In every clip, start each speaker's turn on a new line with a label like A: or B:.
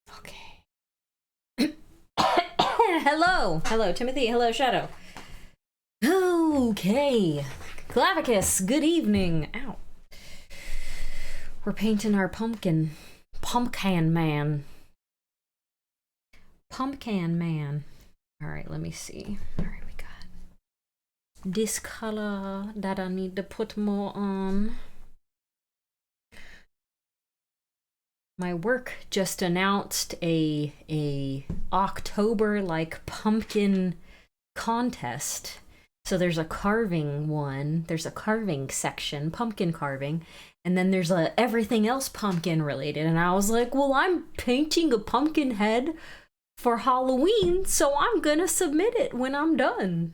A: Okay. Hello, Timothy. Hello, Shadow. Okay. Clavicus, good evening. Ow. We're painting our pumpkin. Pumpkin man. Pumpkin man. Alright, let me see. Alright, we got this color that I need to put more on. My work just announced a October like pumpkin contest. So there's a carving one, there's a carving section, pumpkin carving, and then there's a everything else pumpkin related. And I was like, well, I'm painting a pumpkin head for Halloween, so I'm gonna submit it when I'm done.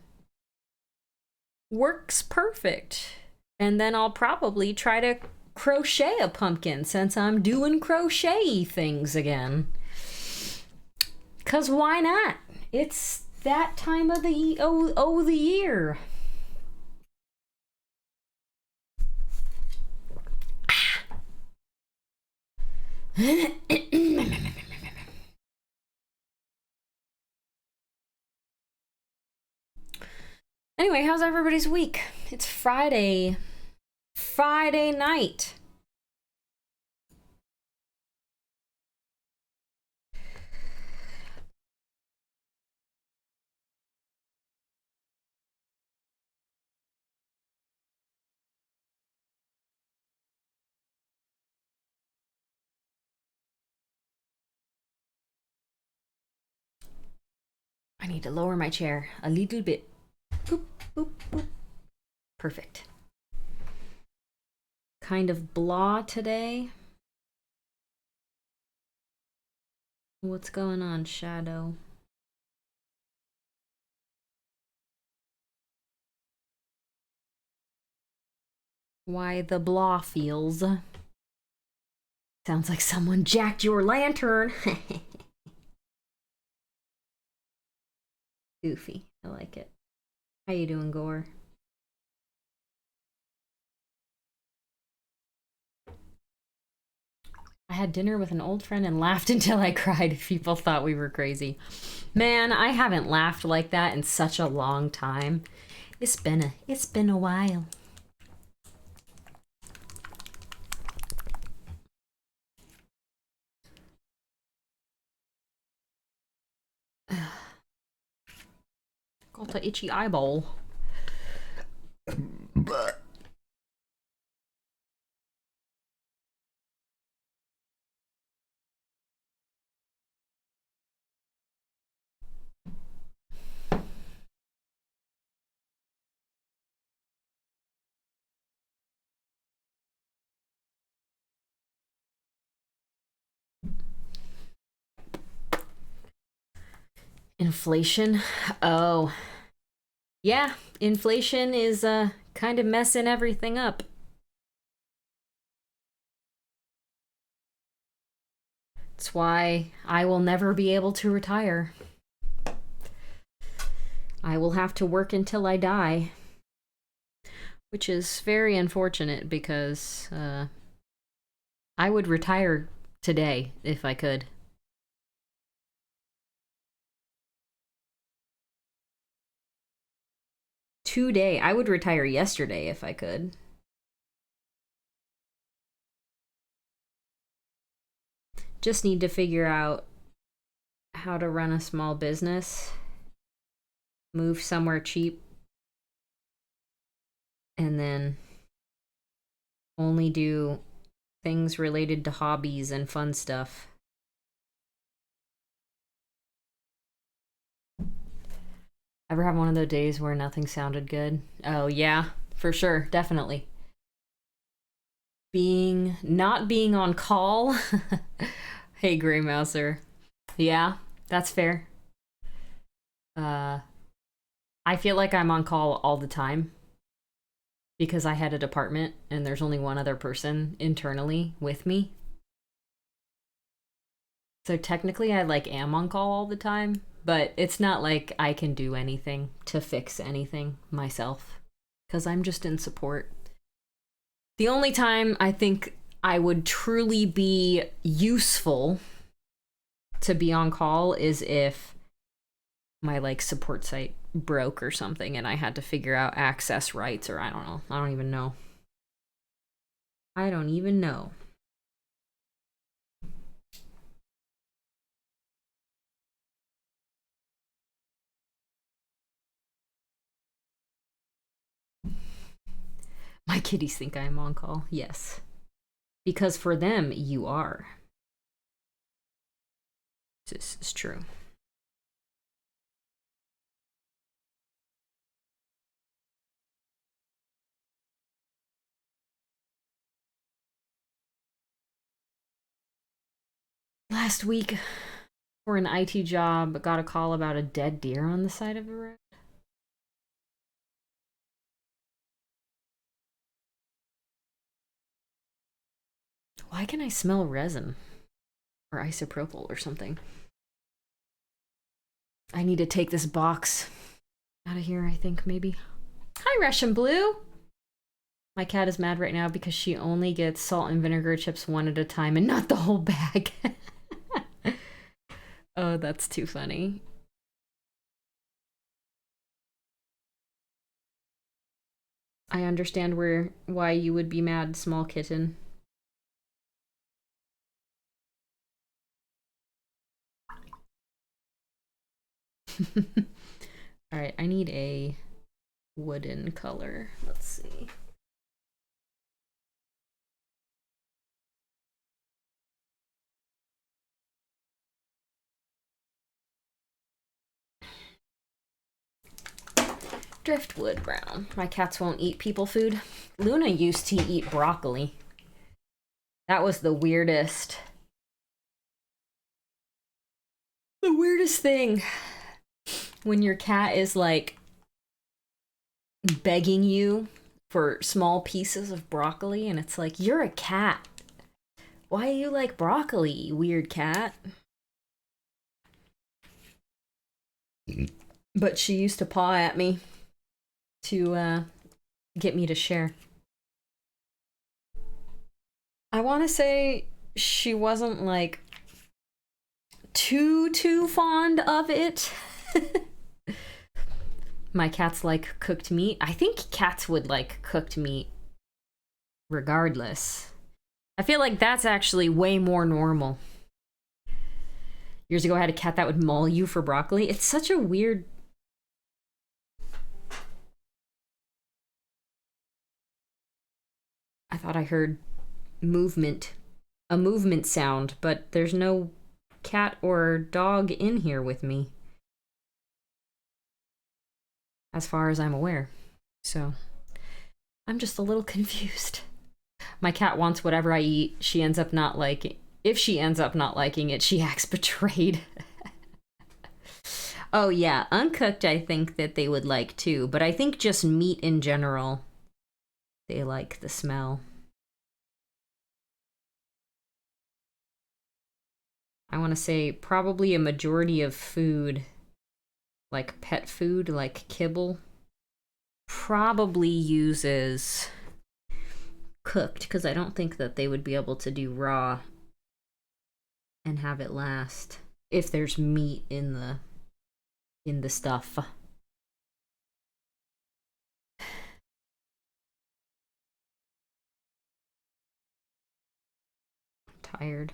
A: Works perfect. And then I'll probably try to crochet a pumpkin since I'm doing crochet things again. 'Cause why not? It's that time of the year. Anyway, how's everybody's week? It's Friday night. I need to lower my chair a little bit. Boop, boop, boop. Perfect. Kind of blah today. What's going on, Shadow? Why the blah feels. Sounds like someone jacked your lantern. Goofy. I like it. How you doing, Gore? I had dinner with an old friend and laughed until I cried. People thought we were crazy. Man, I haven't laughed like that in such a long time. It's been a while. Got an itchy eyeball. Inflation? Oh. Yeah, inflation is kind of messing everything up. That's why I will never be able to retire. I will have to work until I die. Which is very unfortunate because I would retire today if I could. Today. I would retire yesterday if I could. Just need to figure out how to run a small business, move somewhere cheap, and then only do things related to hobbies and fun stuff. Ever have one of those days where nothing sounded good? Oh yeah, for sure, definitely. Not being on call. Hey, Gray Mouser. Yeah, that's fair. I feel like I'm on call all the time because I had a department and there's only one other person internally with me. So technically I like am on call all the time, But it's not like I can do anything to fix anything myself, because I'm just in support. The only time I think I would truly be useful to be on call is if my like support site broke or something and I had to figure out access rights, or I don't know. I don't even know. I don't even know. My kitties think I am on call. Yes. Because for them, you are. This is true. Last week, for an IT job, got a call about a dead deer on the side of the road. Why can I smell resin? Or isopropyl or something. I need to take this box out of here, I think, maybe. Hi, Russian Blue! My cat is mad right now because she only gets salt and vinegar chips one at a time and not the whole bag. Oh, that's too funny. I understand why you would be mad, small kitten. Alright, I need a wooden color. Let's see. Driftwood brown. My cats won't eat people food. Luna used to eat broccoli. That was the weirdest. The weirdest thing. When your cat is like begging you for small pieces of broccoli, and it's like, you're a cat. Why do you like broccoli, you weird cat? But she used to paw at me to get me to share. I want to say she wasn't like too fond of it. My cats like cooked meat. I think cats would like cooked meat regardless. I feel like that's actually way more normal. Years ago, I had a cat that would maul you for broccoli. It's such a weird... I thought I heard a movement sound, but there's no cat or dog in here with me, as far as I'm aware. So I'm just a little confused. My cat wants whatever I eat. She ends up not liking. If she ends up not liking it, she acts betrayed. Oh yeah, uncooked I think that they would like too, but I think just meat in general, they like the smell. I want to say probably a majority of food, like pet food, like kibble, probably uses cooked, because I don't think that they would be able to do raw and have it last if there's meat in the stuff. I'm tired.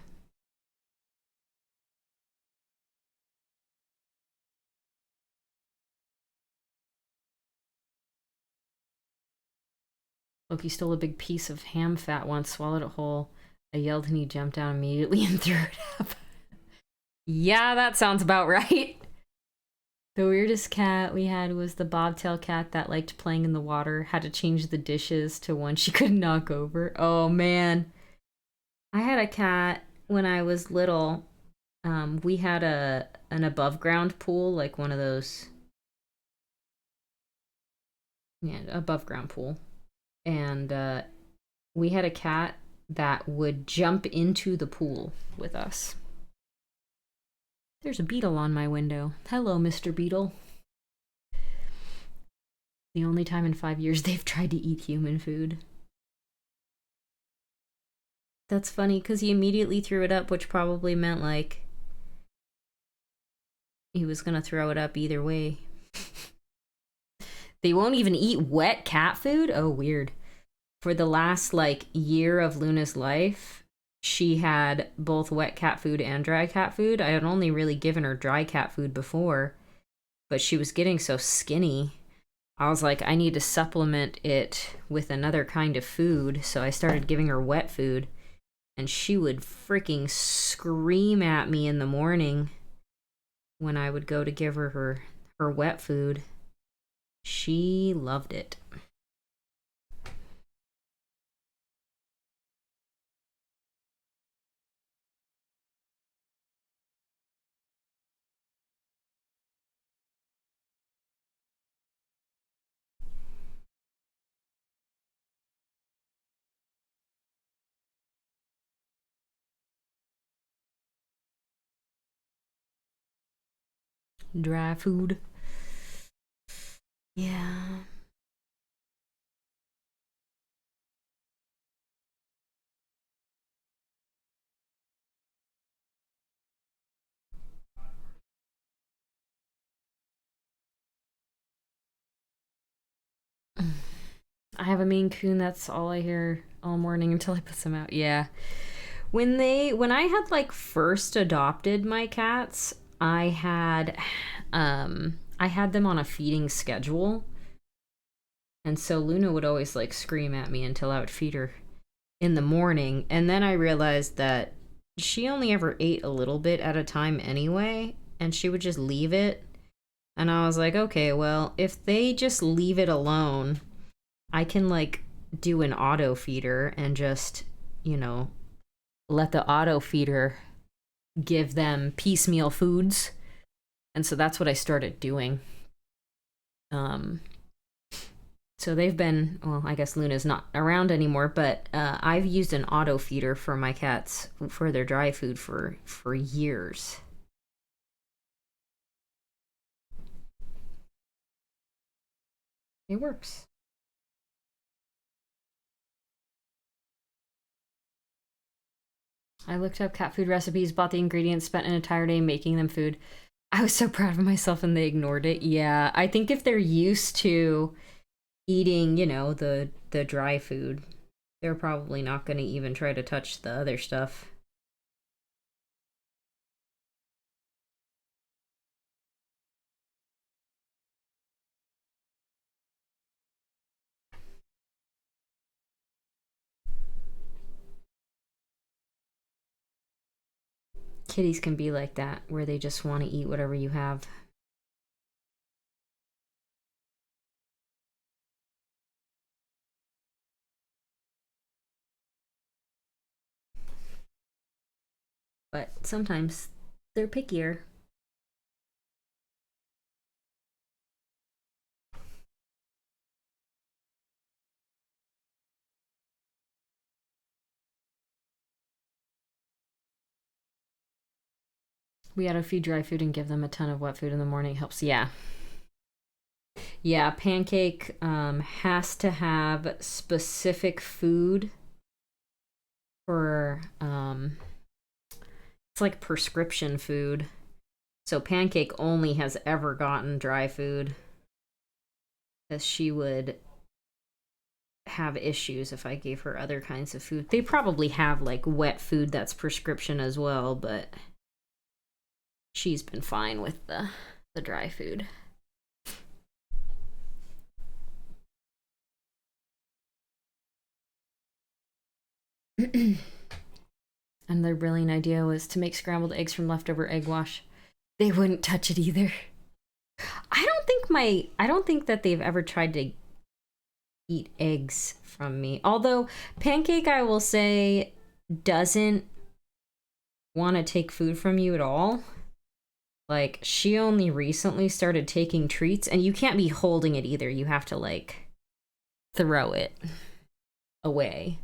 A: Loki stole a big piece of ham fat once, swallowed it whole. I yelled and he jumped down immediately and threw it up. Yeah, that sounds about right. The weirdest cat we had was the bobtail cat that liked playing in the water, had to change the dishes to one she could knock over. Oh man. I had a cat when I was little. We had an above ground pool, like one of those. Yeah, above ground pool. And we had a cat that would jump into the pool with us. There's a beetle on my window. Hello, Mr. Beetle. The only time in 5 years they've tried to eat human food. That's funny, because he immediately threw it up, which probably meant, like, he was gonna throw it up either way. They won't even eat wet cat food? Oh, weird. For the last, like, year of Luna's life, she had both wet cat food and dry cat food. I had only really given her dry cat food before, but she was getting so skinny. I was like, I need to supplement it with another kind of food, so I started giving her wet food, and she would freaking scream at me in the morning when I would go to give her her wet food. She loved it. Dry food. Yeah. I have a Maine Coon, that's all I hear all morning until I put them out. Yeah. When I had like first adopted my cats, I had them on a feeding schedule. And so Luna would always like scream at me until I would feed her in the morning. And then I realized that she only ever ate a little bit at a time anyway, and she would just leave it. And I was like, okay, well, if they just leave it alone, I can like do an auto feeder and just, you know, let the auto feeder give them piecemeal foods. And so that's what I started doing. So they've been, well, I guess Luna's not around anymore, but I've used an auto feeder for my cats for their dry food for years. It works. I looked up cat food recipes, bought the ingredients, spent an entire day making them food. I was so proud of myself and they ignored it. Yeah, I think if they're used to eating, you know, the dry food, they're probably not going to even try to touch the other stuff. Kitties can be like that, where they just want to eat whatever you have. But sometimes they're pickier. We gotta feed dry food and give them a ton of wet food in the morning. Helps. Yeah. Yeah, Pancake has to have specific food for it's like prescription food. So Pancake only has ever gotten dry food, as she would have issues if I gave her other kinds of food. They probably have like wet food that's prescription as well, but she's been fine with the dry food. And their brilliant idea was to make scrambled eggs from leftover egg wash. They wouldn't touch it either. I don't think that they've ever tried to eat eggs from me. Although Pancake, I will say, doesn't want to take food from you at all. Like, she only recently started taking treats, and you can't be holding it either. You have to like throw it away,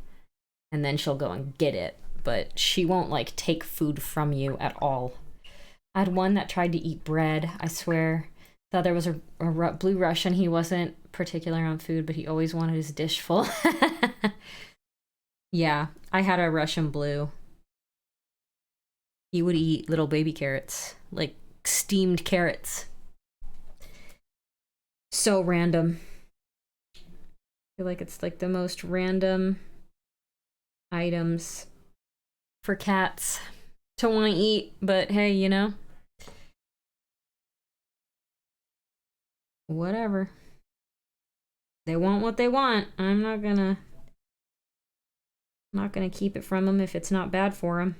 A: and then she'll go and get it. But she won't like take food from you at all. I had one that tried to eat bread, I swear. The other was a blue Russian. He wasn't particular on food, but he always wanted his dish full. Yeah, I had a Russian blue. He would eat little baby carrots, like steamed carrots. So random. I feel like it's like the most random items for cats to want to eat, but hey, you know, whatever. They want what they want. I'm not gonna keep it from them if it's not bad for them.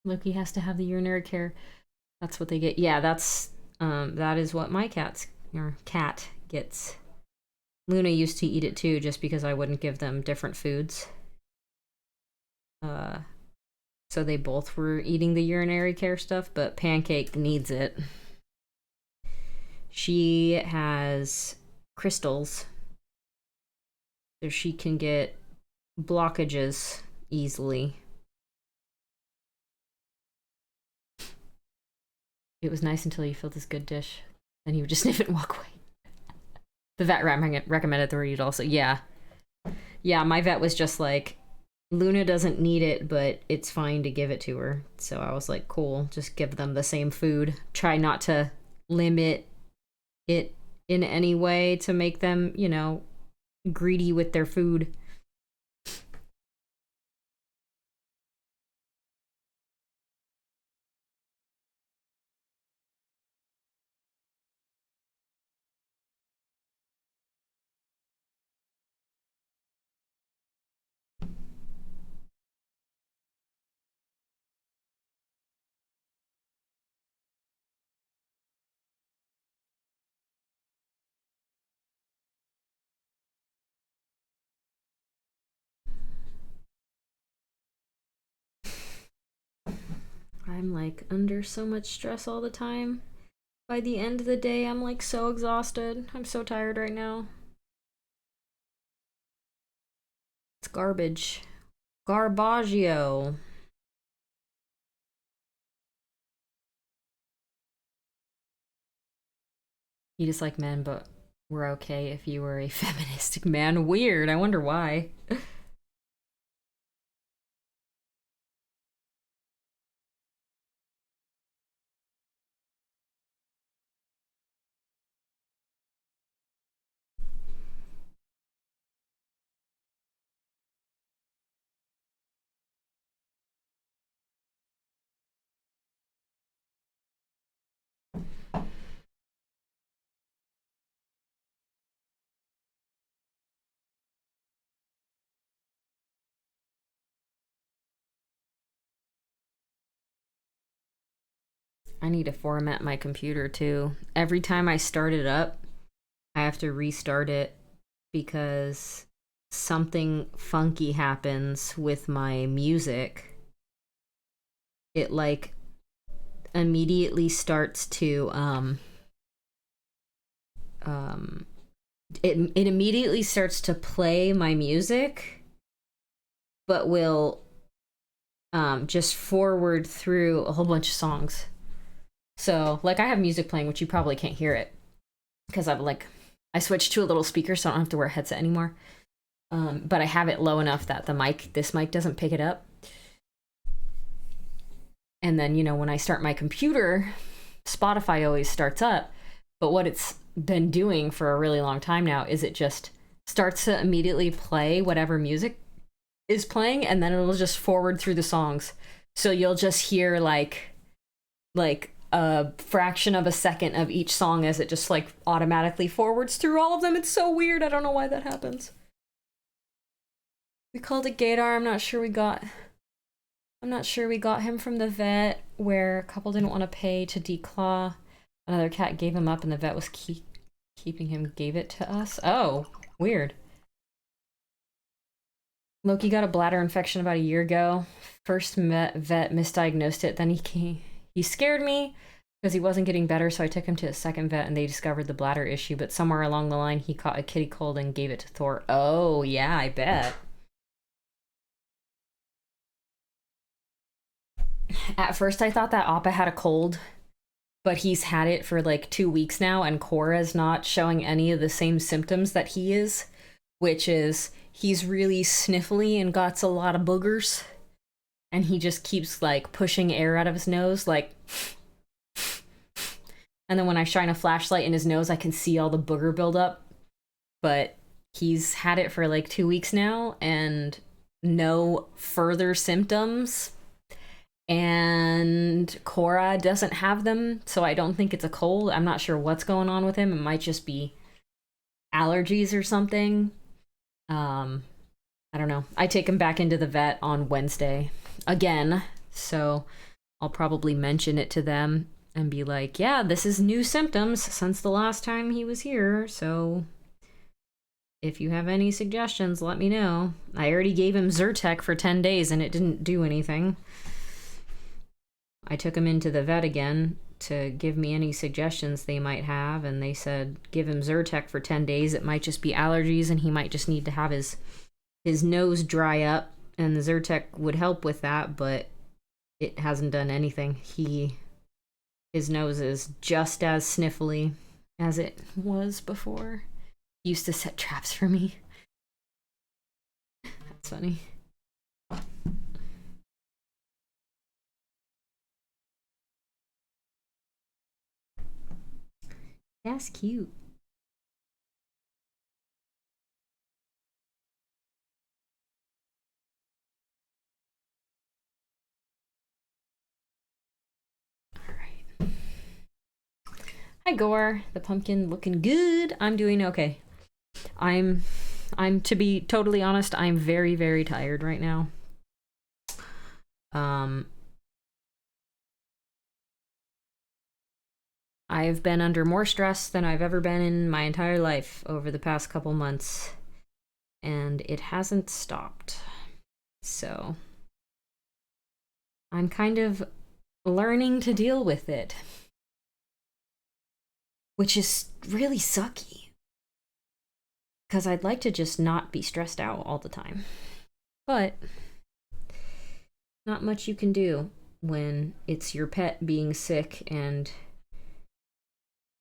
A: Loki has to have the urinary care. That's what they get. Yeah, that is what my cat gets. Luna used to eat it too, just because I wouldn't give them different foods. Uh, so they both were eating the urinary care stuff, but Pancake needs it. She has crystals, so she can get blockages easily. It was nice until you filled this good dish. Then he would just sniff it and walk away. The vet recommended the read also. Yeah. Yeah, my vet was just like, Luna doesn't need it, but it's fine to give it to her. So I was like, cool, just give them the same food. Try not to limit it in any way to make them, you know, greedy with their food. I'm like under so much stress all the time. By the end of the day, I'm like so exhausted. I'm so tired right now. It's garbage. Garbaggio. You just like men, but we're okay if you were a feministic man. Weird. I wonder why. I need to format my computer too. Every time I start it up, I have to restart it because something funky happens with my music. It like immediately starts to um it immediately starts to play my music, but will just forward through a whole bunch of songs. So like I have music playing, which you probably can't hear it because I switched to a little speaker, so I don't have to wear a headset anymore. But I have it low enough that this mic doesn't pick it up. And then, you know, when I start my computer, Spotify always starts up. But what it's been doing for a really long time now is it just starts to immediately play whatever music is playing, and then it'll just forward through the songs. So you'll just hear like a fraction of a second of each song as it just like automatically forwards through all of them. It's so weird. I don't know why that happens. We called it Gator. I'm not sure we got him from the vet, where a couple didn't want to pay to declaw. Another cat gave him up, and the vet was keeping him, gave it to us. Oh, weird. Loki got a bladder infection about a year ago. First vet misdiagnosed it. Then he scared me. because he wasn't getting better, so I took him to a second vet and they discovered the bladder issue, but somewhere along the line he caught a kitty cold and gave it to Thor. Oh, yeah, I bet. At first I thought that Appa had a cold, but he's had it for like 2 weeks now, and Cora's not showing any of the same symptoms that he is, which is he's really sniffly and got a lot of boogers, and he just keeps like pushing air out of his nose, like, and then when I shine a flashlight in his nose, I can see all the booger buildup. But he's had it for like 2 weeks now, and no further symptoms. And Cora doesn't have them, so I don't think it's a cold. I'm not sure what's going on with him. It might just be allergies or something. I don't know. I take him back into the vet on Wednesday again, so I'll probably mention it to them and be like, yeah, this is new symptoms since the last time he was here, so if you have any suggestions, let me know. I already gave him Zyrtec for 10 days and it didn't do anything. I took him into the vet again to give me any suggestions they might have, and they said give him Zyrtec for 10 days. It might just be allergies and he might just need to have his nose dry up, and the Zyrtec would help with that, but it hasn't done anything. His nose is just as sniffly as it was before. He used to set traps for me. That's funny. That's cute. Alright. Hi Gore, the pumpkin looking good. I'm doing okay. I'm to be totally honest, I'm very, very tired right now. I've been under more stress than I've ever been in my entire life over the past couple months, and it hasn't stopped. So I'm kind of learning to deal with it, which is really sucky, because I'd like to just not be stressed out all the time. But not much you can do when it's your pet being sick and,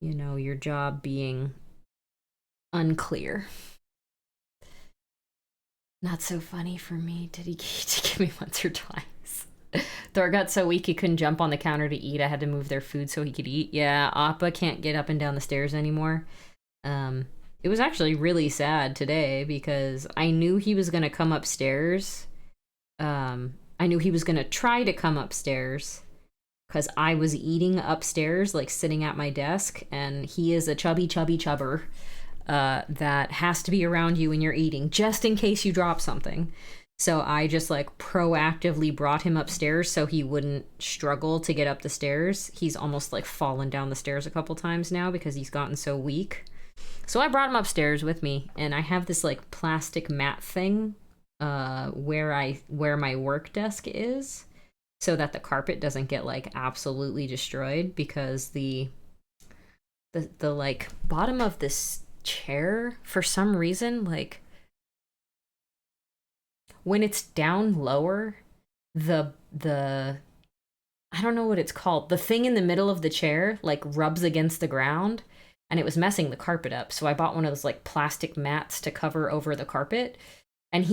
A: you know, your job being unclear. Not so funny for me. Did he give me once or twice? Thor got so weak he couldn't jump on the counter to eat. I had to move their food so he could eat. Yeah, Appa can't get up and down the stairs anymore. It was actually really sad today because I knew he was going to come upstairs. I knew he was going to try to come upstairs because I was eating upstairs, like sitting at my desk, and he is a chubby chubber that has to be around you when you're eating, just in case you drop something. So I just like proactively brought him upstairs so he wouldn't struggle to get up the stairs. He's almost like fallen down the stairs a couple times now because he's gotten so weak. So I brought him upstairs with me, and I have this like plastic mat thing where my work desk is, so that the carpet doesn't get like absolutely destroyed, because the like bottom of this chair, for some reason, like when it's down lower, the I don't know what it's called, the thing in the middle of the chair like rubs against the ground, and it was messing the carpet up. So I bought one of those like plastic mats to cover over the carpet. And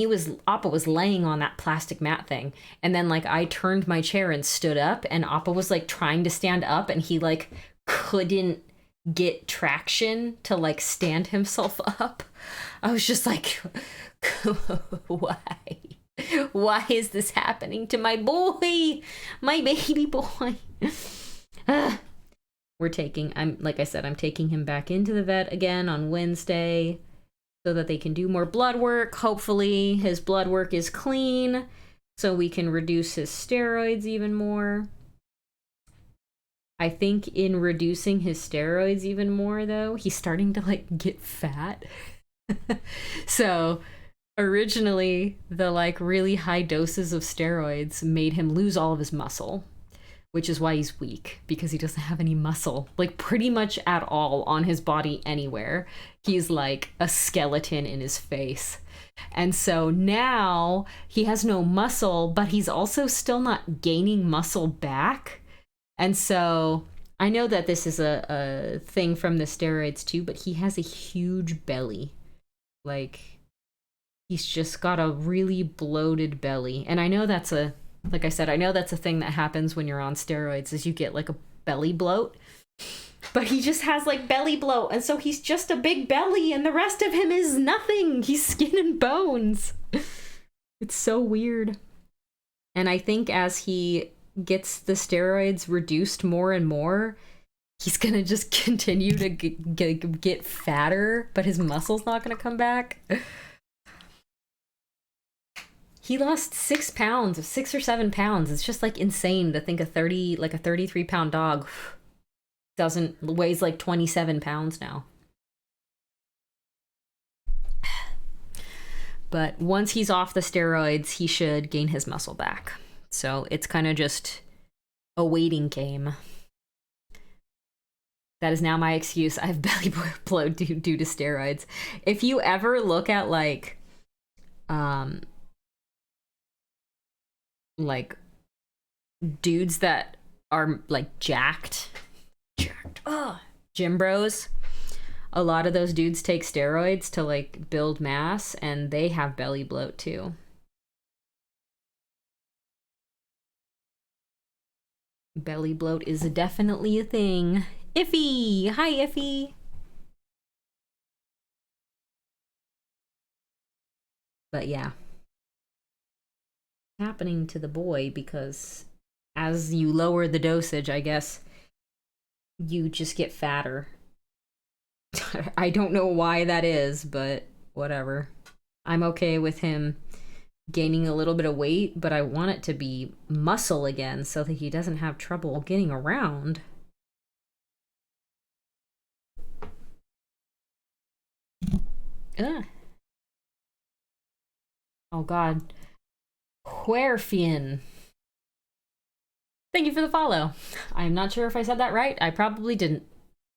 A: Appa was laying on that plastic mat thing. And then like I turned my chair and stood up, and Appa was like trying to stand up, and he like couldn't get traction to like stand himself up. I was just like, why? Why is this happening to my boy? My baby boy. I'm taking him back into the vet again on Wednesday so that they can do more blood work. Hopefully his blood work is clean so we can reduce his steroids even more. I think in reducing his steroids even more, though, he's starting to like get fat. So originally the like really high doses of steroids made him lose all of his muscle, which is why he's weak, because he doesn't have any muscle, like pretty much at all on his body anywhere. He's like a skeleton in his face. And so now he has no muscle, but he's also still not gaining muscle back. And so I know that this is a thing from the steroids too, but he has a huge belly. Like, he's just got a really bloated belly. And I know that's like I said, I know that's a thing that happens when you're on steroids, is you get like a belly bloat. But he just has like belly bloat, and so he's just a big belly, and the rest of him is nothing. He's skin and bones. It's so weird. And I think as he gets the steroids reduced more and more, he's gonna just continue to get fatter, but his muscle's not gonna come back. He lost 6 pounds, 6 or 7 pounds. It's just like insane to think a 33-pound dog weighs like 27 pounds now. But once he's off the steroids, he should gain his muscle back. So it's kind of just a waiting game. That is now my excuse. I have belly bloat due to steroids. If you ever look at like dudes that are like jacked, gym bros, a lot of those dudes take steroids to like build mass, and they have belly bloat too. Belly bloat is definitely a thing. Iffy! Hi, Iffy! But yeah. Happening to the boy, because as you lower the dosage, I guess, you just get fatter. I don't know why that is, but whatever. I'm okay with him gaining a little bit of weight, but I want it to be muscle again so that he doesn't have trouble getting around. Ugh. Oh god. Huerfian. Thank you for the follow. I'm not sure if I said that right. I probably didn't.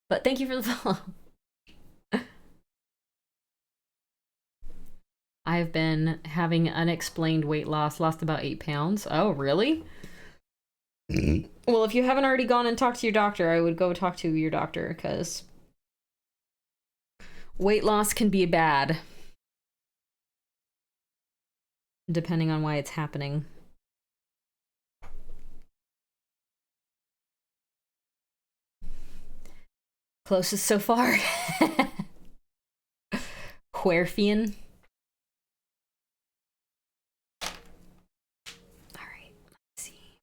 A: But thank you for the follow. I've been having unexplained weight loss, lost about 8 pounds. Oh, really? Well, if you haven't already gone and talked to your doctor, I would go talk to your doctor, because weight loss can be bad, depending on why it's happening. Closest so far. Huerfian. Alright, let's see.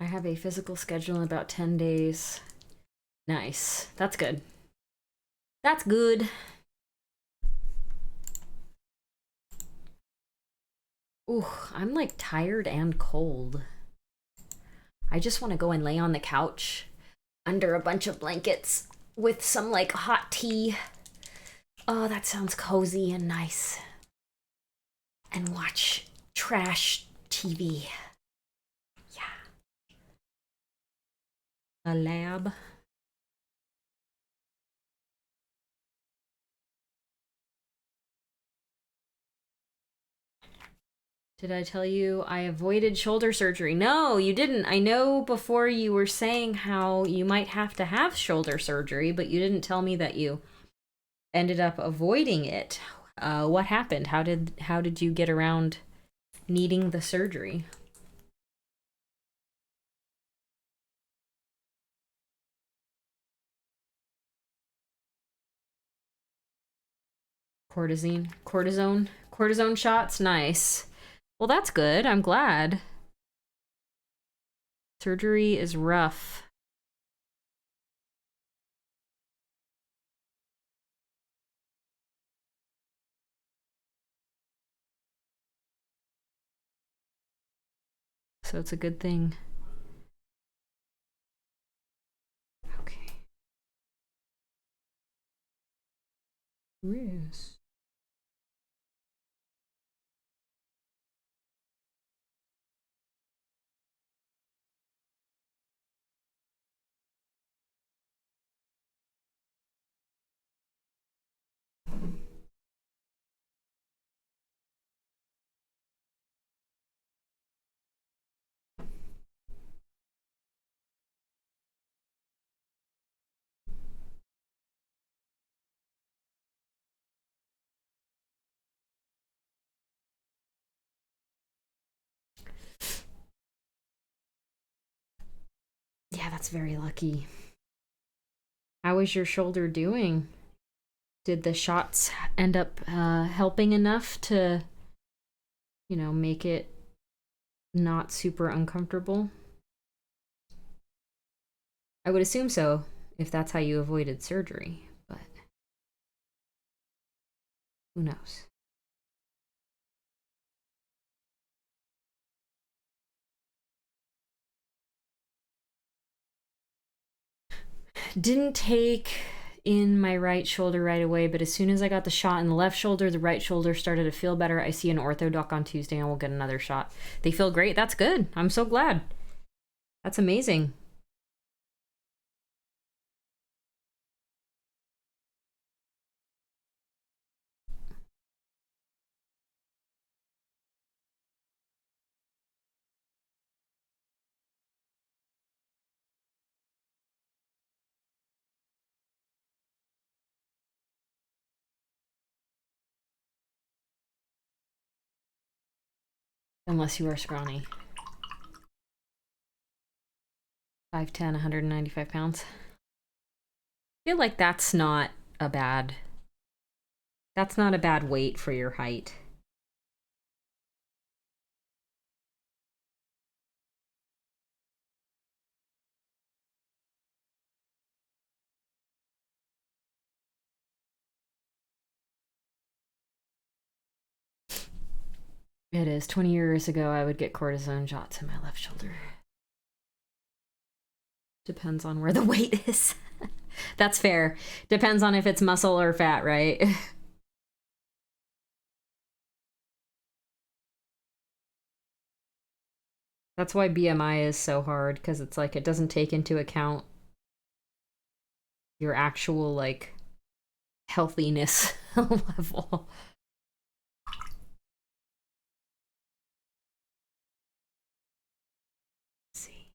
A: I have a physical schedule in about 10 days. Nice. That's good. That's good. Ooh, I'm like tired and cold. I just want to go and lay on the couch under a bunch of blankets with some like hot tea. Oh, that sounds cozy and nice. And watch trash TV. A lab. Did I tell you I avoided shoulder surgery? No, you didn't. I know before you were saying how you might have to have shoulder surgery, but you didn't tell me that you ended up avoiding it. What happened? How did you get around needing the surgery? Cortisone shots? Nice. Well, that's good. I'm glad. Surgery is rough. so it's a good thing. Okay. Yes. Yeah, that's very lucky. How is your shoulder doing? Did the shots end up helping enough to, you know, make it not super uncomfortable? I would assume so, if that's how you avoided surgery, but who knows? Didn't take in my right shoulder right away, but as soon as I got the shot in the left shoulder, the right shoulder started to feel better. I see an ortho doc on Tuesday and we'll get another shot. They feel great. That's good. I'm so glad. That's amazing. Unless you are scrawny. 5'10", 195 pounds. I feel like that's not a bad weight for your height. It is. 20 years ago, I would get cortisone shots in my left shoulder. Depends on where the weight is. That's fair. Depends on if it's muscle or fat, right? That's why BMI is so hard, because it's like it doesn't take into account your actual, like, healthiness level. Let's see.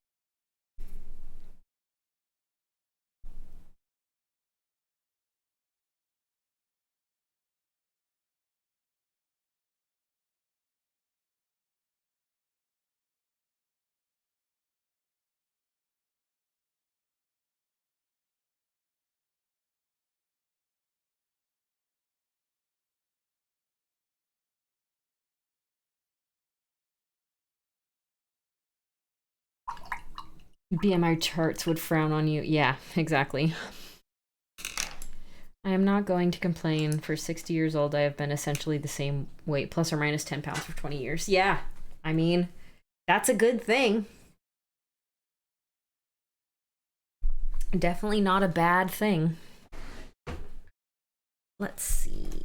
A: BMI charts would frown on you. Yeah, exactly. I am not going to complain. For 60 years old, I have been essentially the same weight, plus or minus 10 pounds for 20 years. Yeah, I mean, that's a good thing. Definitely not a bad thing. Let's see.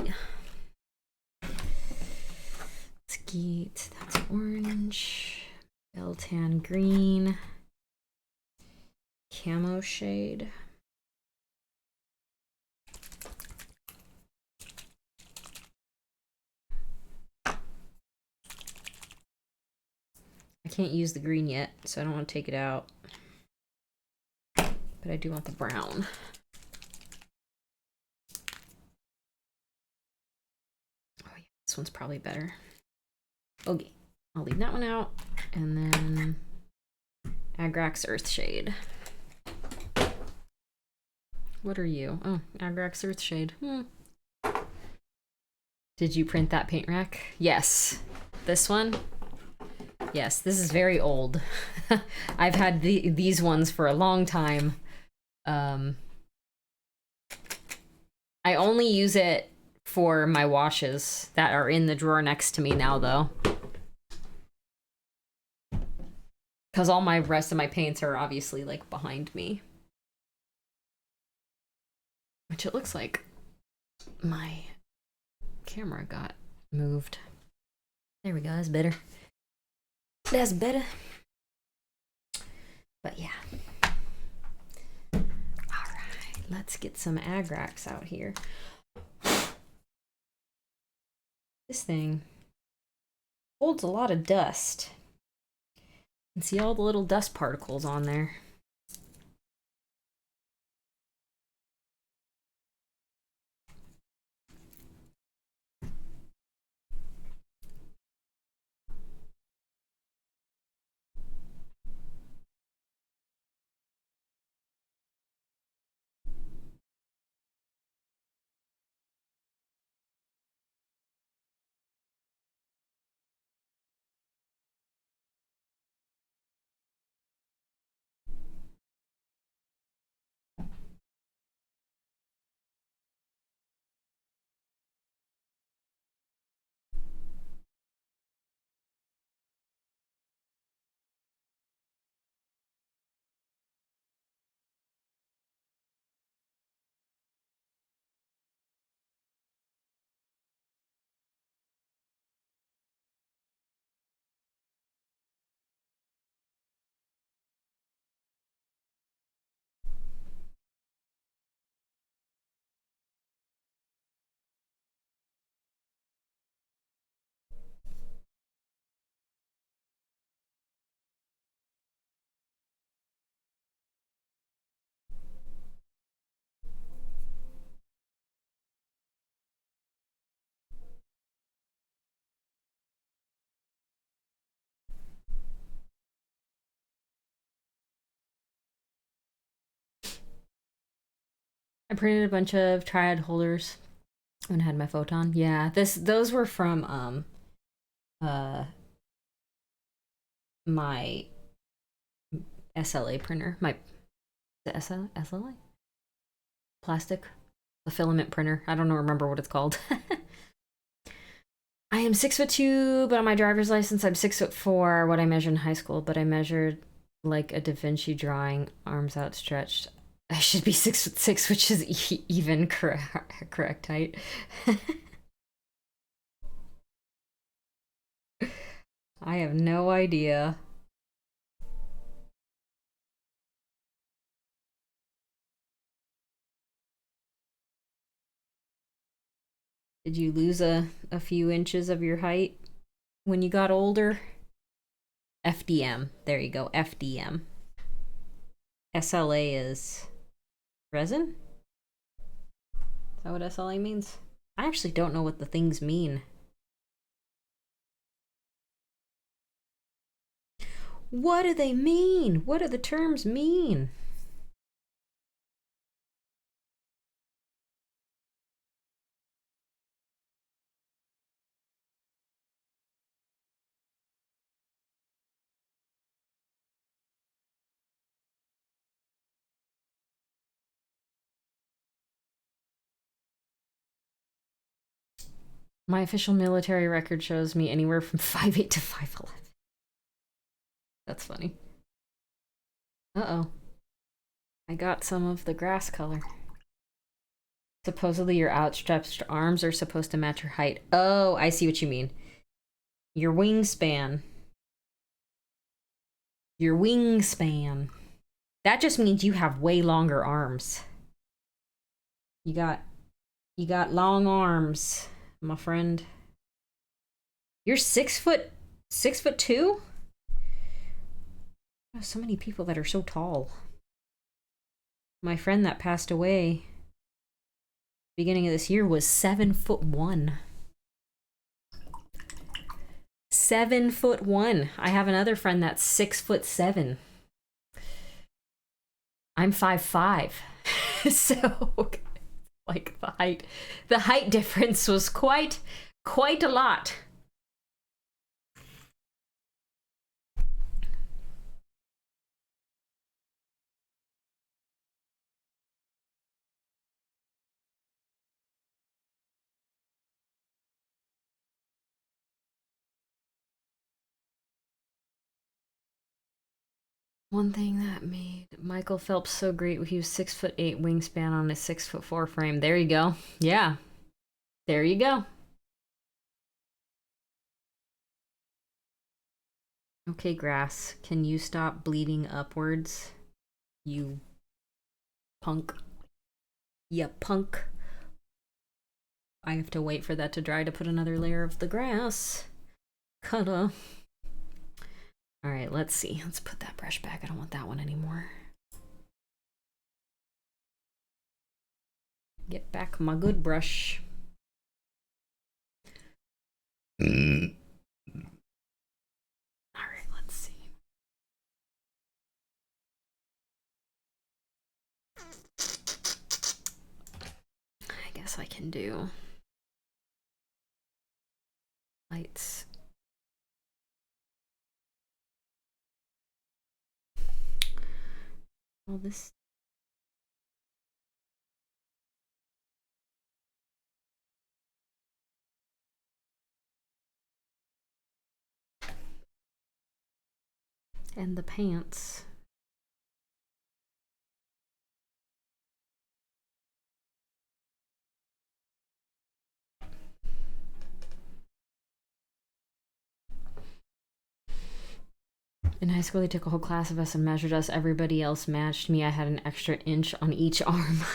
A: Skeet, that's orange. Beltan green. Camo shade. I can't use the green yet, so I don't want to take it out. But I do want the brown. Oh yeah, this one's probably better. Okay, I'll leave that one out. And then Agrax Earthshade. What are you? Oh, Agrax Earthshade. Did you print that paint rack? Yes. This one? Yes, this is very old. I've had these ones for a long time. I only use it for my washes that are in the drawer next to me now, though. because all my rest of my paints are obviously like behind me. Which it looks like my camera got moved. There we go, that's better. That's better. But yeah. Alright, let's get some Agrax out here. This thing holds a lot of dust. You can see all the little dust particles on there. I printed a bunch of triad holders and had my photon. Yeah, those were from my SLA printer. My SLA? Plastic? The filament printer. I don't remember what it's called. I am 6'2", but on my driver's license I'm 6'4", what I measured in high school, but I measured like a Da Vinci drawing, arms outstretched. I should be 6'6", which is even correct height. I have no idea. Did you lose a few inches of your height when you got older? FDM. There you go, FDM. SLA is resin? Is that what SLA means? I actually don't know what the things mean. What do they mean? What do the terms mean? My official military record shows me anywhere from 5'8" to 5'11". That's funny. Uh-oh. I got some of the grass color. Supposedly your outstretched arms are supposed to match your height. Oh, I see what you mean. Your wingspan. Your wingspan. That just means you have way longer arms. You got long arms, my friend. You're 6'2"? Oh, so many people that are so tall. My friend that passed away beginning of this year was 7'1". 7'1". I have another friend that's 6'7". I'm 5'5". So like the height difference was quite a lot. One thing that made Michael Phelps so great, he was 6'8" wingspan on a 6'4" frame. There you go. Yeah. There you go. Okay, grass. Can you stop bleeding upwards? You punk. Ya punk. I have to wait for that to dry to put another layer of the grass. Cutta. Alright, let's see. Let's put that brush back. I don't want that one anymore. Get back my good brush. Alright, let's see. I guess I can do lights. All this. And the pants. In high school, they took a whole class of us and measured us. Everybody else matched me. I had an extra inch on each arm.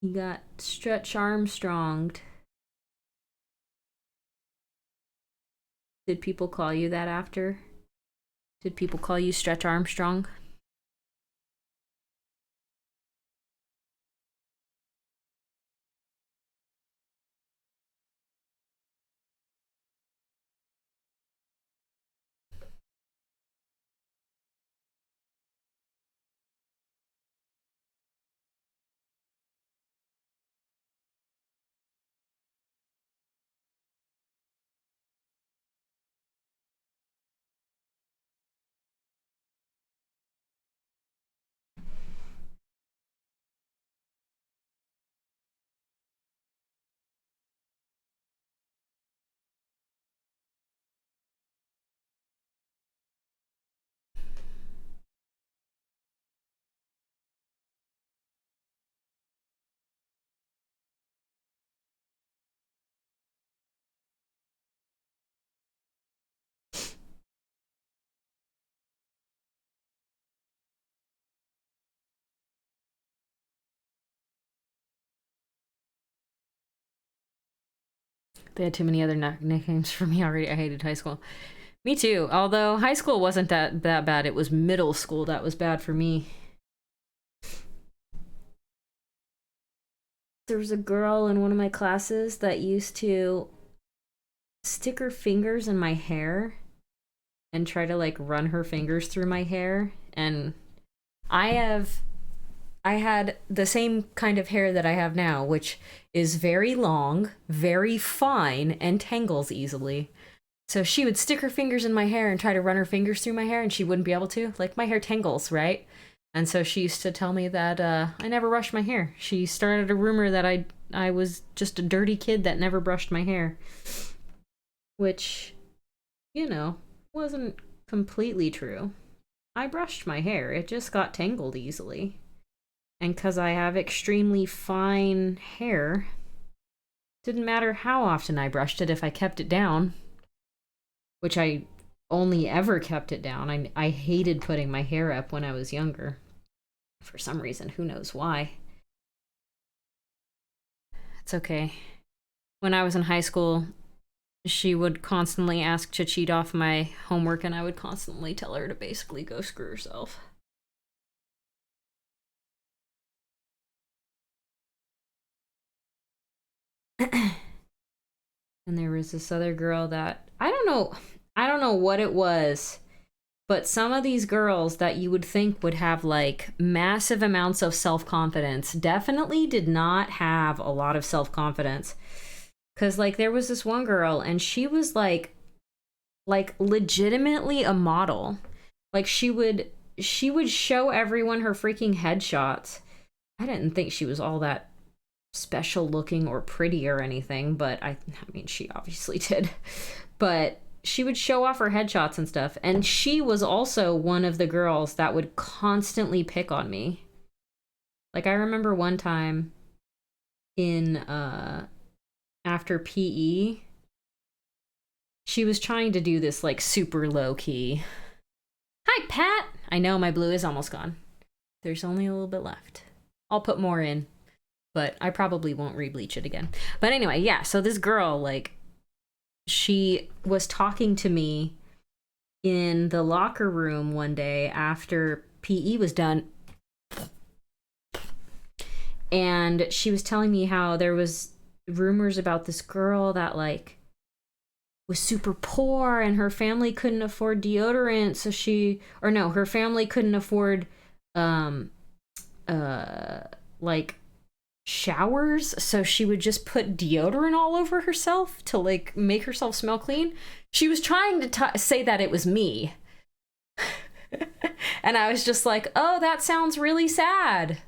A: You got Stretch Armstronged. Did people call you that after? Did people call you Stretch Armstrong? They had too many other nicknames for me already. I hated high school. Me too. Although high school wasn't that bad. It was middle school that was bad for me. There was a girl in one of my classes that used to stick her fingers in my hair and try to like run her fingers through my hair. And I had the same kind of hair that I have now, which is very long, very fine, and tangles easily. So she would stick her fingers in my hair and try to run her fingers through my hair, and she wouldn't be able to. Like, my hair tangles, right? And so she used to tell me that I never brushed my hair. She started a rumor that I was just a dirty kid that never brushed my hair. Which, you know, wasn't completely true. I brushed my hair. It just got tangled easily. And because I have extremely fine hair, didn't matter how often I brushed it if I kept it down. Which I only ever kept it down. I hated putting my hair up when I was younger. For some reason, who knows why. It's okay. When I was in high school, she would constantly ask to cheat off my homework, and I would constantly tell her to basically go screw herself. And there was this other girl that I don't know what it was, but some of these girls that you would think would have like massive amounts of self-confidence definitely did not have a lot of self-confidence. Cause like there was this one girl and she was like legitimately a model. Like she would show everyone her freaking headshots. I didn't think she was all that special looking or pretty or anything, but I mean, she obviously did. But she would show off her headshots and stuff. And she was also one of the girls that would constantly pick on me. Like, I remember one time in, after PE, she was trying to do this, like, super low key. Hi, Pat! I know my blue is almost gone. There's only a little bit left. I'll put more in, but I probably won't rebleach it again. But anyway, yeah, so this girl, like, she was talking to me in the locker room one day after PE was done. And she was telling me how there was rumors about this girl that, like, was super poor and her family couldn't afford deodorant, so her family couldn't afford like showers, so she would just put deodorant all over herself to, like, make herself smell clean. She was trying to say that it was me. And I was just like, oh, that sounds really sad.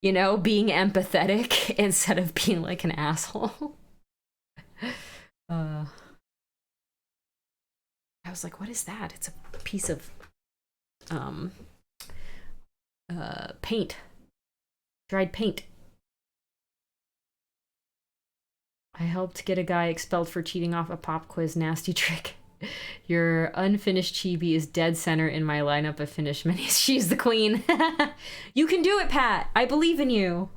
A: You know, being empathetic instead of being like an asshole. I was like, what is that? It's a piece of paint. Dried paint. I helped get a guy expelled for cheating off a pop quiz nasty trick. Your unfinished chibi is dead center in my lineup of finished minis. She's the queen. You can do it, Pat. I believe in you.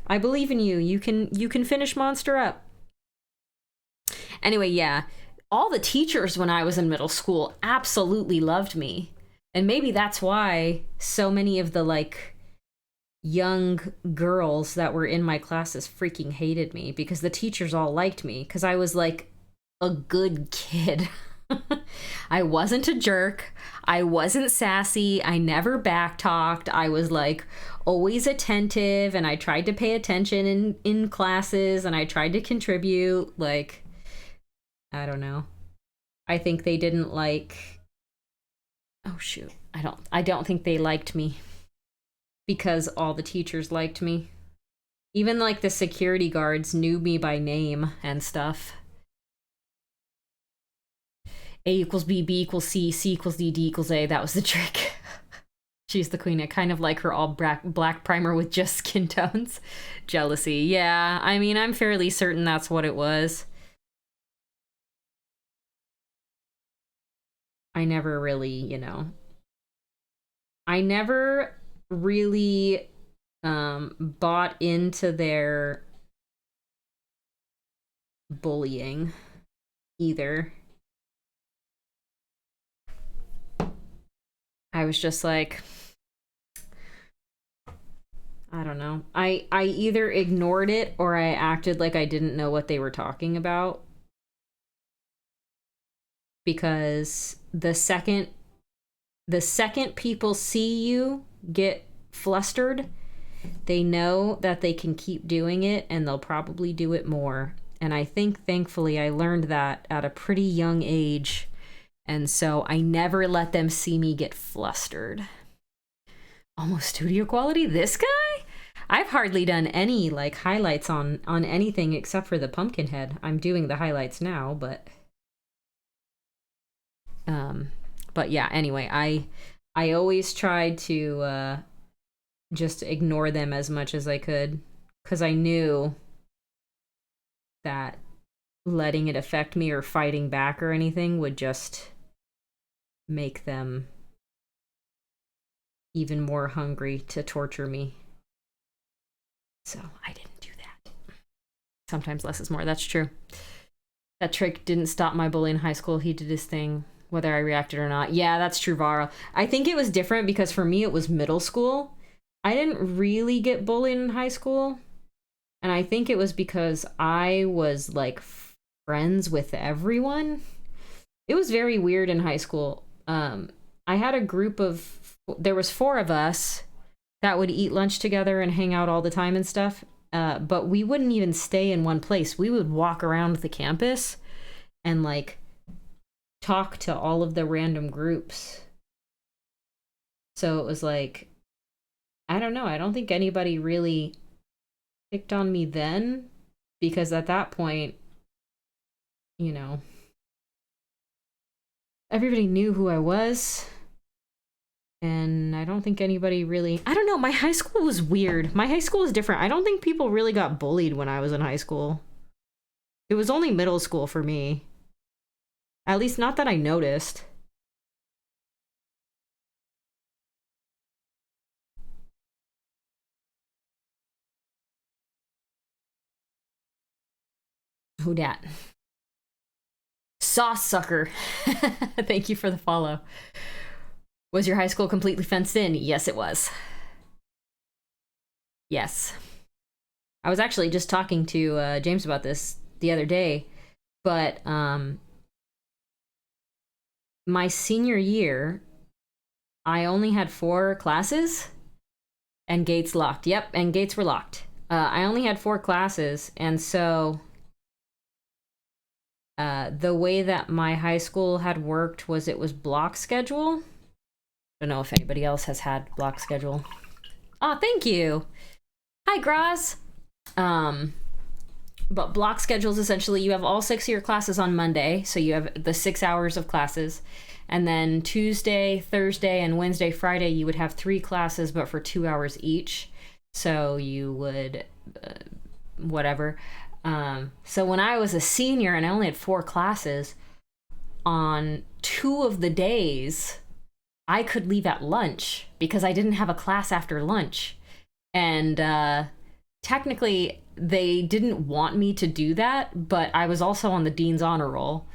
A: I believe in you. You can finish Monster up. Anyway, yeah. All the teachers when I was in middle school absolutely loved me. And maybe that's why so many of the, like, young girls that were in my classes freaking hated me, because the teachers all liked me because I was, like, a good kid. I wasn't a jerk. I wasn't sassy. I never backtalked. I was, like, always attentive, and I tried to pay attention in classes, and I tried to contribute. Like, I don't know. I think they didn't like... Oh, shoot. I don't think they liked me because all the teachers liked me. Even, like, the security guards knew me by name and stuff. A equals B, B equals C, C equals D, D equals A. That was the trick. She's the queen. I kind of like her all black primer with just skin tones. Jealousy. Yeah, I mean, I'm fairly certain that's what it was. I never really, I never really bought into their bullying either. I was just like, I don't know. I either ignored it or I acted like I didn't know what they were talking about. Because the second people see you get flustered, they know that they can keep doing it and they'll probably do it more. And I think, thankfully, I learned that at a pretty young age. And so I never let them see me get flustered. Almost studio quality? This guy? I've hardly done any, like, highlights on anything except for the pumpkin head. I'm doing the highlights now, but yeah, anyway, I always tried to just ignore them as much as I could, because I knew that letting it affect me or fighting back or anything would just make them even more hungry to torture me. So I didn't do that. Sometimes less is more. That's true. That trick didn't stop my bully in high school. He did his thing, whether I reacted or not. Yeah, that's true, Vara. I think it was different because for me it was middle school. I didn't really get bullied in high school. And I think it was because I was, like, friends with everyone. It was very weird in high school. I had a group of... There was 4 of us that would eat lunch together and hang out all the time and stuff. But we wouldn't even stay in one place. We would walk around the campus and, like, talk to all of the random groups. So it was like, I don't know. I don't think anybody really picked on me then, because at that point, you know, everybody knew who I was. And I don't think anybody really... I don't know, my high school was weird. My high school was different. I don't think people really got bullied when I was in high school. It was only middle school for me. At least not that I noticed. Who dat? Sauce sucker. Thank you for the follow. Was your high school completely fenced in? Yes, it was. Yes. I was actually just talking to James about this the other day, but my senior year, I only had 4 classes and gates locked. Yep, and gates were locked. I only had 4 classes, and so the way that my high school had worked was it was block schedule. I don't know if anybody else has had block schedule. Oh, thank you. Hi, Graz. But block schedules, essentially, you have all 6 of your classes on Monday, so you have the 6 hours of classes. And then Tuesday, Thursday, and Wednesday, Friday, you would have 3 classes, but for 2 hours each. So you would, whatever. So when I was a senior and I only had 4 classes, on 2 of the days, I could leave at lunch because I didn't have a class after lunch. And technically, they didn't want me to do that, but I was also on the Dean's Honor Roll.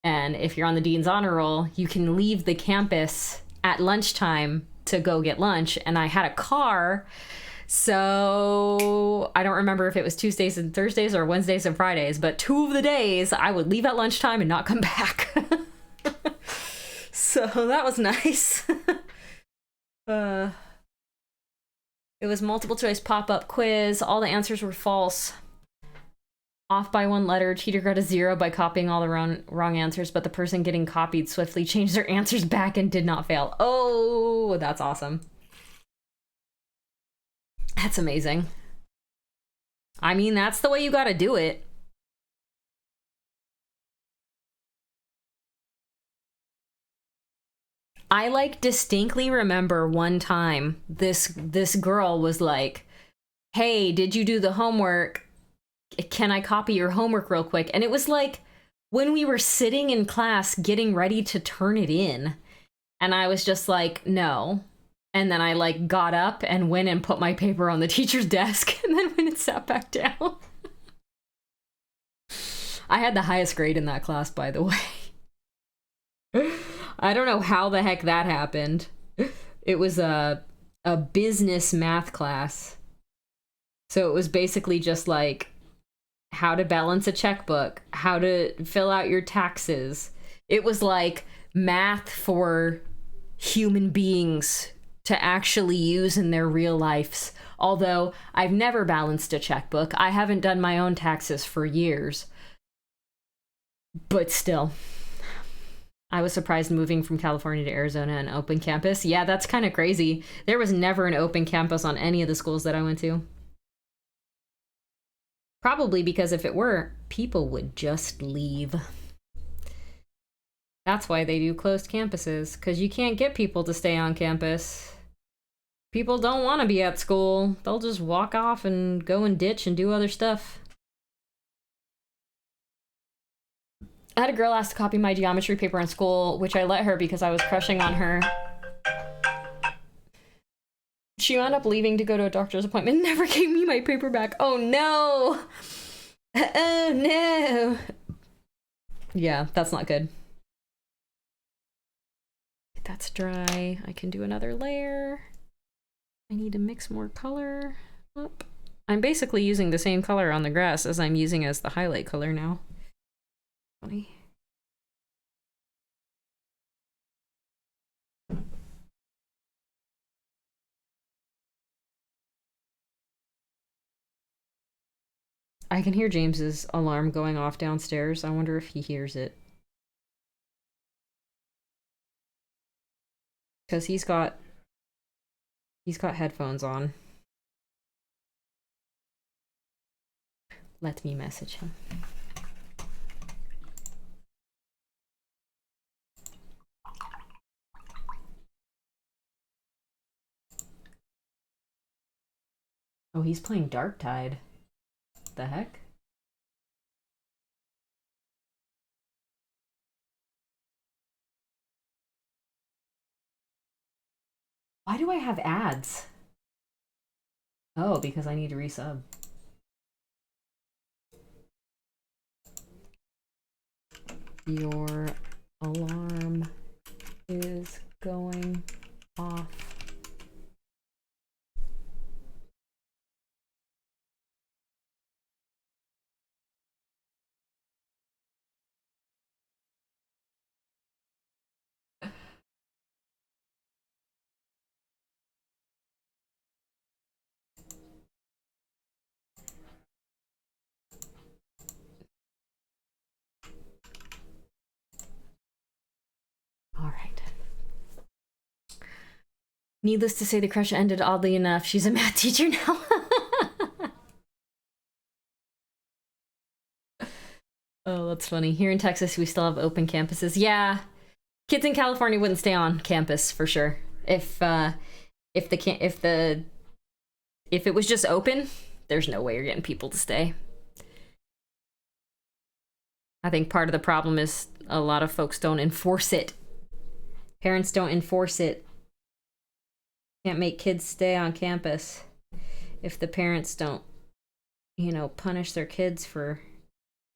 A: And if you're on the Dean's Honor Roll, you can leave the campus at lunchtime to go get lunch. And I had a car, so I don't remember if it was Tuesdays and Thursdays or Wednesdays and Fridays, but 2 of the days I would leave at lunchtime and not come back. So that was nice. It was multiple choice pop-up quiz. All the answers were false. Off by 1 letter. Cheater got a 0 by copying all the wrong answers, but the person getting copied swiftly changed their answers back and did not fail. Oh, that's awesome. That's amazing. I mean, that's the way you gotta do it. I like distinctly remember one time this girl was like, "Hey, did you do the homework? Can I copy your homework real quick?" And it was like when we were sitting in class getting ready to turn it in, and I was just like, "No." And then I like got up and went and put my paper on the teacher's desk and then went and sat back down. I had the highest grade in that class, by the way. I don't know how the heck that happened. It was a business math class. So it was basically just like how to balance a checkbook, how to fill out your taxes. It was like math for human beings to actually use in their real lives. Although I've never balanced a checkbook. I haven't done my own taxes for years. But still. I was surprised moving from California to Arizona and open campus. Yeah, that's kind of crazy. There was never an open campus on any of the schools that I went to. Probably because if it were, people would just leave. That's why they do closed campuses, because you can't get people to stay on campus. People don't want to be at school. They'll just walk off and go and ditch and do other stuff. I had a girl ask to copy my geometry paper in school, which I let her because I was crushing on her. She wound up leaving to go to a doctor's appointment and never gave me my paper back. Oh no! Oh no! Yeah, that's not good. That's dry. I can do another layer. I need to mix more color up. I'm basically using the same color on the grass as I'm using as the highlight color now. Funny. I can hear James's alarm going off downstairs. I wonder if he hears it. Because he's got headphones on. Let me message him. Oh, he's playing Dark Tide. The heck? Why do I have ads? Oh, because I need to resub. Your alarm is going off. All right. Needless to say, the crush ended oddly enough. She's a math teacher now. Oh, that's funny. Here in Texas, we still have open campuses. Yeah, kids in California wouldn't stay on campus for sure. If it was just open, there's no way you're getting people to stay. I think part of the problem is a lot of folks don't enforce it. Parents don't enforce it. Can't make kids stay on campus if the parents don't, you know, punish their kids for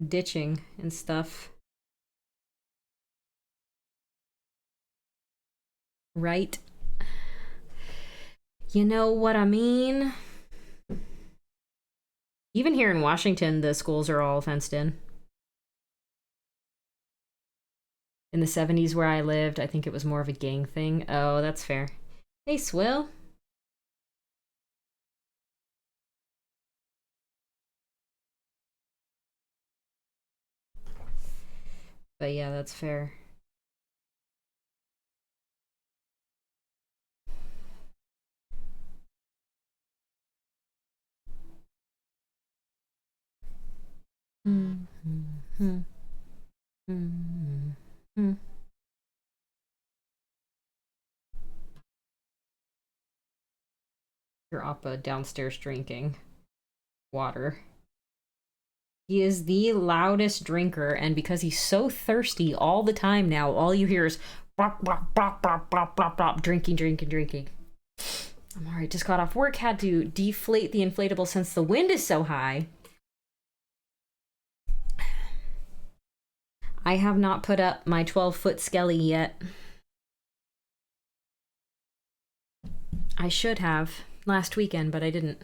A: ditching and stuff. Right? You know what I mean? Even here in Washington, the schools are all fenced in. In the 70s where I lived, I think it was more of a gang thing. Oh, that's fair. Hey, Swill. But yeah, that's fair. Your Appa downstairs drinking water. He is the loudest drinker, and because he's so thirsty all the time now, all you hear is bop, bop, bop, bop, bop, bop, bop, drinking. I'm alright, just got off work, had to deflate the inflatable since the wind is so high. I have not put up my 12-foot skelly yet. I should have last weekend, but I didn't.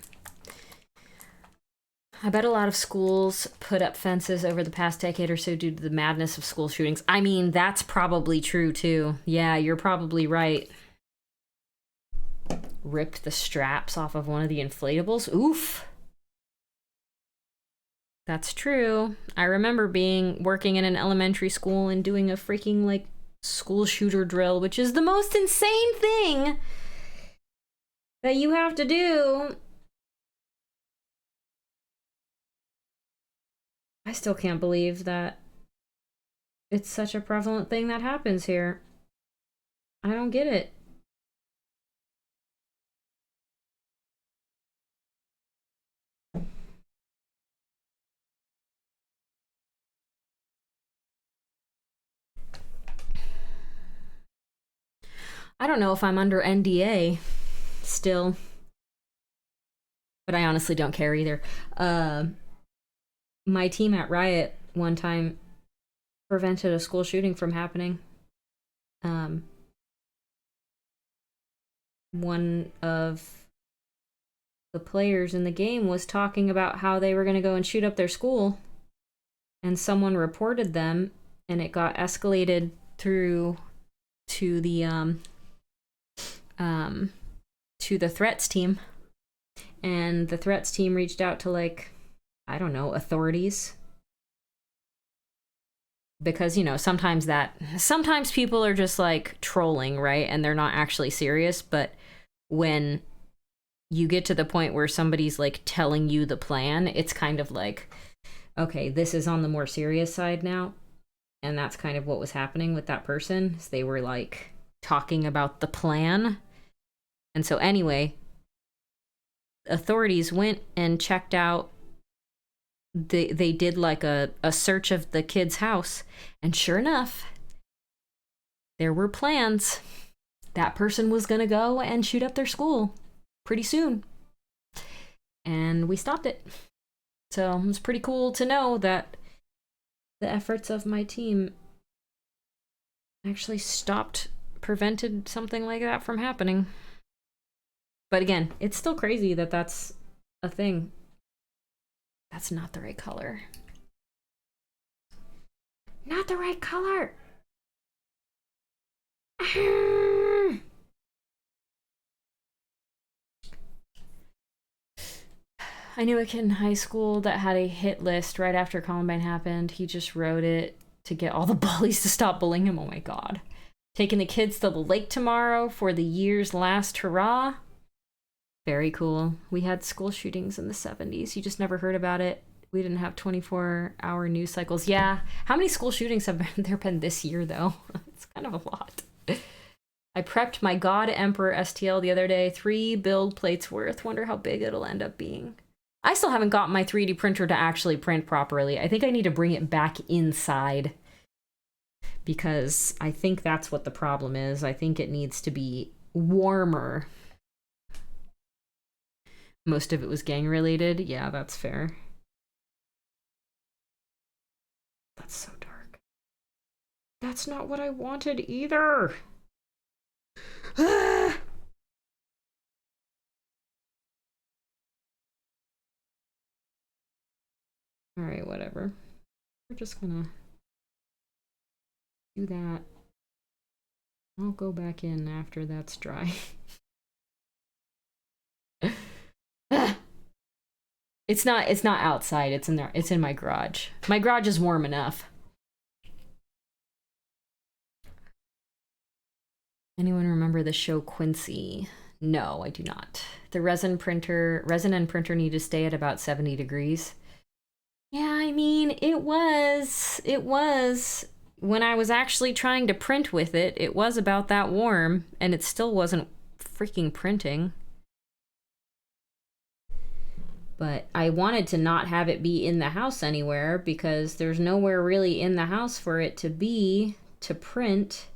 A: I bet a lot of schools put up fences over the past decade or so due to the madness of school shootings. I mean, that's probably true too. Yeah, you're probably right. Ripped the straps off of one of the inflatables. Oof. That's true. I remember working in an elementary school and doing a freaking like school shooter drill, which is the most insane thing that you have to do. I still can't believe that it's such a prevalent thing that happens here. I don't get it. I don't know if I'm under NDA still, but I honestly don't care either. My team at Riot one time prevented a school shooting from happening. One of the players in the game was talking about how they were going to go and shoot up their school, and someone reported them, and it got escalated through to the threats team, and the threats team reached out to, like, I don't know, authorities, because, you know, sometimes people are just like trolling, right, and they're not actually serious. But when you get to the point where somebody's like telling you the plan, it's kind of like, okay, this is on the more serious side now. And that's kind of what was happening with that person. Is they were like talking about the plan. And so anyway, authorities went and checked out. They did like a search of the kid's house. And sure enough, there were plans. That person was going to go and shoot up their school pretty soon. And we stopped it. So it was pretty cool to know that the efforts of my team actually prevented something like that from happening. But again, it's still crazy that that's a thing. That's not the right color. Not the right color! I knew a kid in high school that had a hit list right after Columbine happened. He just wrote it to get all the bullies to stop bullying him. Oh my god. Taking the kids to the lake tomorrow for the year's last hurrah. Very cool. We had school shootings in the 70s. You just never heard about it. We didn't have 24-hour news cycles. Yeah. How many school shootings have there been this year, though? It's kind of a lot. I prepped my God Emperor STL the other day. 3 build plates worth. Wonder how big it'll end up being. I still haven't got my 3D printer to actually print properly. I think I need to bring it back inside because I think that's what the problem is. I think it needs to be warmer. Most of it was gang related. Yeah, that's fair. That's so dark. That's not what I wanted either. Ah! All right, whatever. We're just gonna do that. I'll go back in after that's dry. It's not outside. It's in there. It's in my garage. My garage is warm enough. Anyone remember the show Quincy? No, I do not. The resin and printer need to stay at about 70 degrees. Yeah, I mean, it was. When I was actually trying to print with it, it was about that warm, and it still wasn't freaking printing. But I wanted to not have it be in the house anywhere, because there's nowhere really in the house for it to be to print.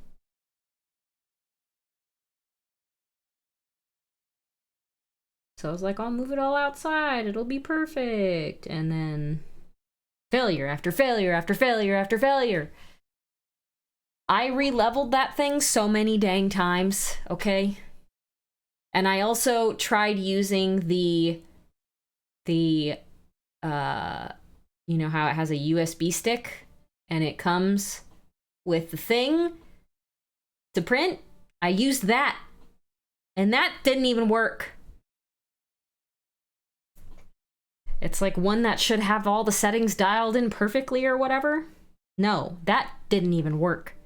A: So I was like, I'll move it all outside. It'll be perfect. And then failure after failure after failure after failure. I re-leveled that thing so many dang times, okay? And I also tried using the you know how it has a USB stick and it comes with the thing to print? I used that. And that didn't even work. It's like one that should have all the settings dialed in perfectly or whatever. No, that didn't even work.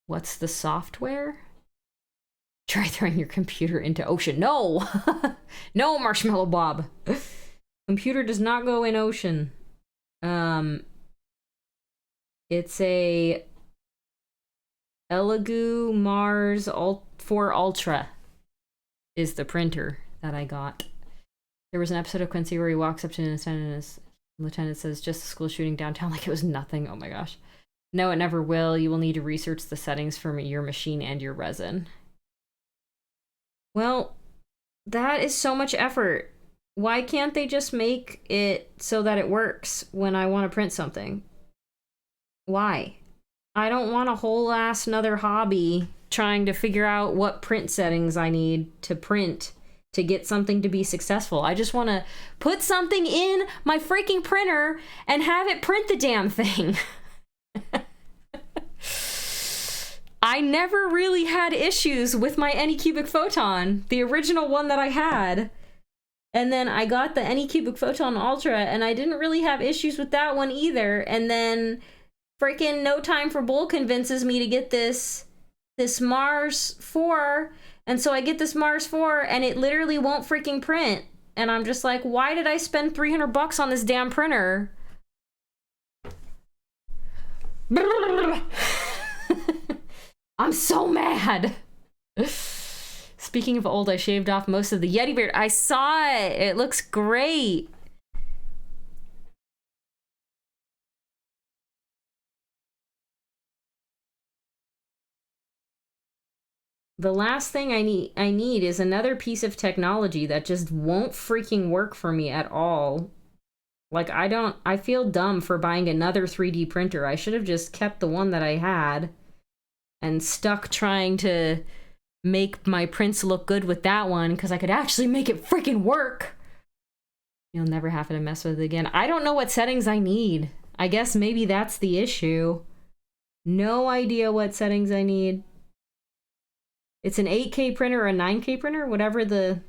A: What's the software? Try throwing your computer into ocean. No! No, Marshmallow Bob. Computer does not go in ocean. It's a Elegoo Mars 4 Ultra is the printer that I got. There was an episode of Quincy where he walks up to an lieutenant and his lieutenant says, just a school shooting downtown, like it was nothing. Oh my gosh. No, it never will. You will need to research the settings for your machine and your resin. Well, that is so much effort. Why can't they just make it so that it works when I want to print something? Why? I don't want a whole ass another hobby trying to figure out what print settings I need to print to get something to be successful. I just want to put something in my freaking printer and have it print the damn thing. I never really had issues with my Anycubic Photon, the original one that I had. And then I got the Anycubic Photon Ultra, and I didn't really have issues with that one either. And then freaking No Time for Bull convinces me to get this Mars 4, And so I get this Mars 4 and it literally won't freaking print. And I'm just like, why did I spend 300 bucks on this damn printer? I'm so mad. Speaking of old, I shaved off most of the Yeti beard. I saw it. It looks great. The last thing I need is another piece of technology that just won't freaking work for me at all. Like, I feel dumb for buying another 3D printer. I should have just kept the one that I had and stuck trying to make my prints look good with that one, because I could actually make it freaking work. You'll never have to mess with it again. I don't know what settings I need. I guess maybe that's the issue. No idea what settings I need. It's an 8K printer or a 9K printer, whatever the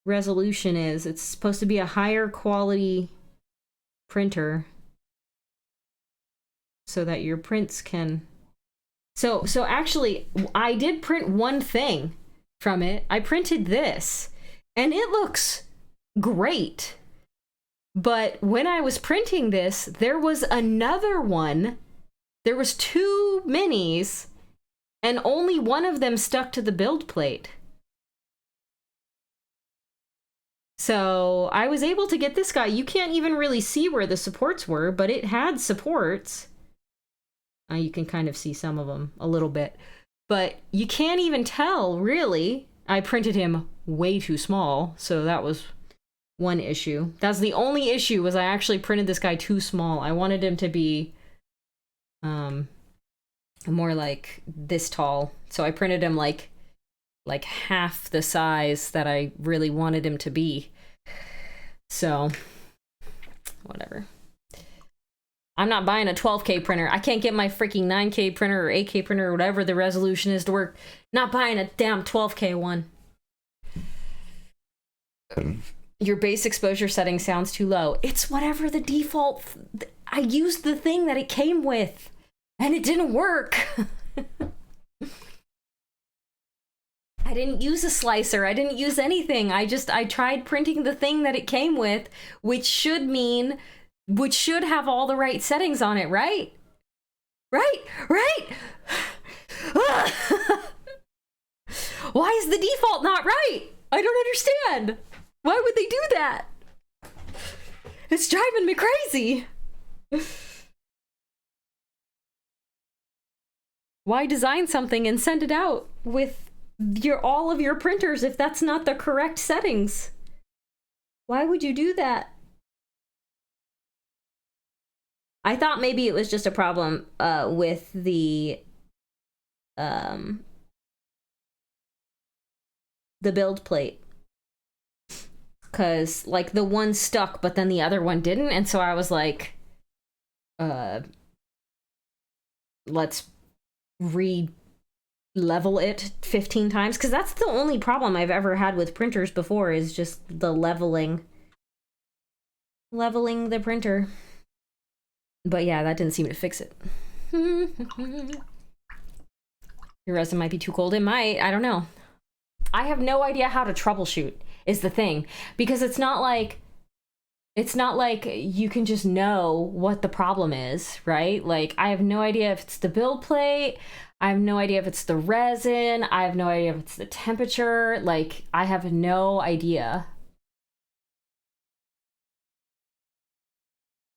A: resolution is. It's supposed to be a higher quality printer so that your prints can... So actually, I did print one thing from it. I printed this, and it looks great. But when I was printing this, there was another one. There was 2 minis, and only one of them stuck to the build plate. So I was able to get this guy. You can't even really see where the supports were, but it had supports. You can kind of see some of them a little bit, but you can't even tell, really. I printed him way too small, so that was one issue. That's the only issue, was I actually printed this guy too small. I wanted him to be more like this tall, so I printed him like half the size that I really wanted him to be. So, whatever. I'm not buying a 12K printer. I can't get my freaking 9K printer or 8K printer or whatever the resolution is to work. Not buying a damn 12K one. Your base exposure setting sounds too low. It's whatever the default... I used the thing that it came with, and it didn't work. I didn't use a slicer. I didn't use anything. I tried printing the thing that it came with, which should have all the right settings on it, right? Right? Why is the default not right? I don't understand. Why would they do that? It's driving me crazy. Why design something and send it out with all of your printers if that's not the correct settings? Why would you do that? I thought maybe it was just a problem with the build plate, because like the one stuck but then the other one didn't, and so I was like, let's re-level it 15 times, because that's the only problem I've ever had with printers before, is just the leveling the printer. But yeah, that didn't seem to fix it. Your resin might be too cold. It might. I don't know. I have no idea how to troubleshoot, is the thing. Because it's not like you can just know what the problem is, right? Like, I have no idea if it's the build plate. I have no idea if it's the resin. I have no idea if it's the temperature. Like, I have no idea.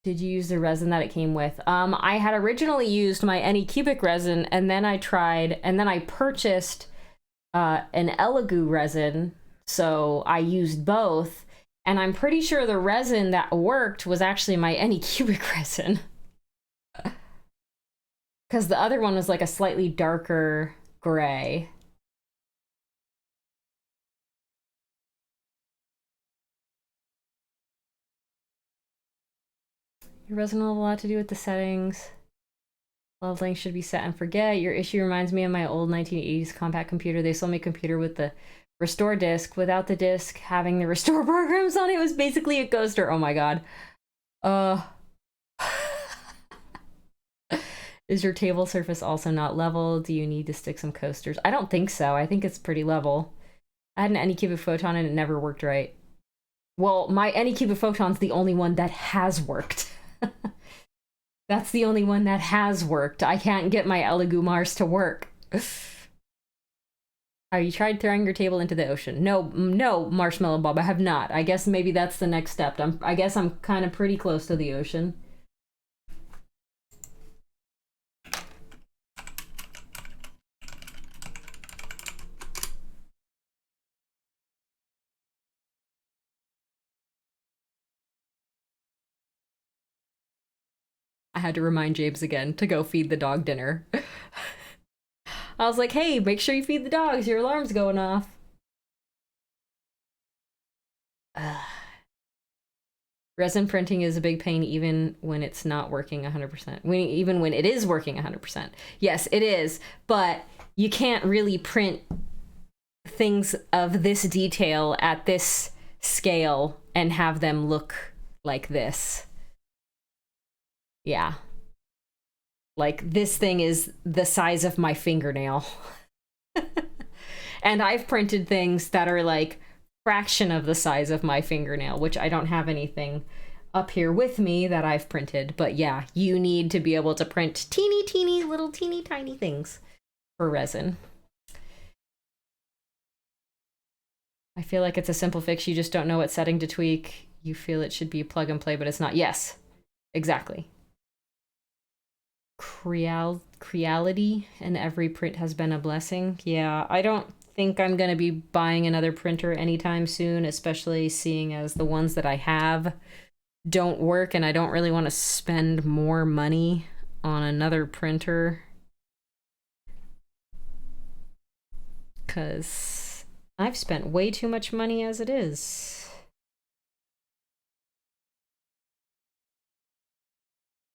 A: Did you use the resin that it came with? I had originally used my Anycubic resin, and then I purchased an Elegoo resin, so I used both, and I'm pretty sure the resin that worked was actually my Anycubic resin. Because the other one was like a slightly darker gray. Your resin will have a lot to do with the settings. Leveling should be set and forget. Your issue reminds me of my old 1980s compact computer. They sold me a computer with the restore disk. Without the disk, having the restore programs on it was basically a ghoster. Oh my god. Is your table surface also not level? Do you need to stick some coasters? I don't think so. I think it's pretty level. I had an Anycubic photon and it never worked right. Well, my Anycubic photon's the only one that has worked. That's the only one that has worked. I can't get my Elegumars to work. Have you tried throwing your table into the ocean? No, Marshmallow Bob, I have not. I guess maybe that's the next step. I guess I'm kind of pretty close to the ocean. I had to remind James again to go feed the dog dinner. I was like, hey, make sure you feed the dogs. Your alarm's going off. Resin printing is a big pain even when it's not working 100%. Even when it is working 100%. Yes, it is. But you can't really print things of this detail at this scale and have them look like this. Yeah. Like, this thing is the size of my fingernail. And I've printed things that are like fraction of the size of my fingernail, which I don't have anything up here with me that I've printed. But yeah, you need to be able to print teeny little teeny tiny things for resin. I feel like it's a simple fix. You just don't know what setting to tweak. You feel it should be plug and play, but it's not. Yes, exactly. Creality and every print has been a blessing. Yeah, I don't think I'm going to be buying another printer anytime soon, especially seeing as the ones that I have don't work and I don't really want to spend more money on another printer because I've spent way too much money as it is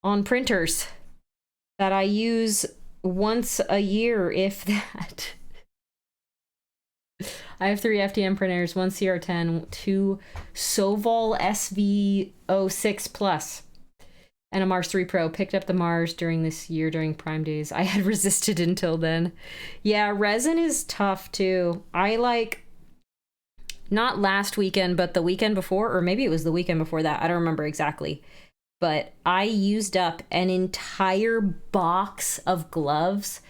A: on printers that I use once a year, if that. I have 3 FDM printers, 1 CR10, 2 Sovol SV06 Plus, and a Mars 3 Pro. Picked up the Mars during this year during Prime Days. I had resisted until then. Yeah, resin is tough too. I like, not last weekend, but the weekend before, or maybe it was the weekend before that. I don't remember exactly. But I used up an entire box of gloves,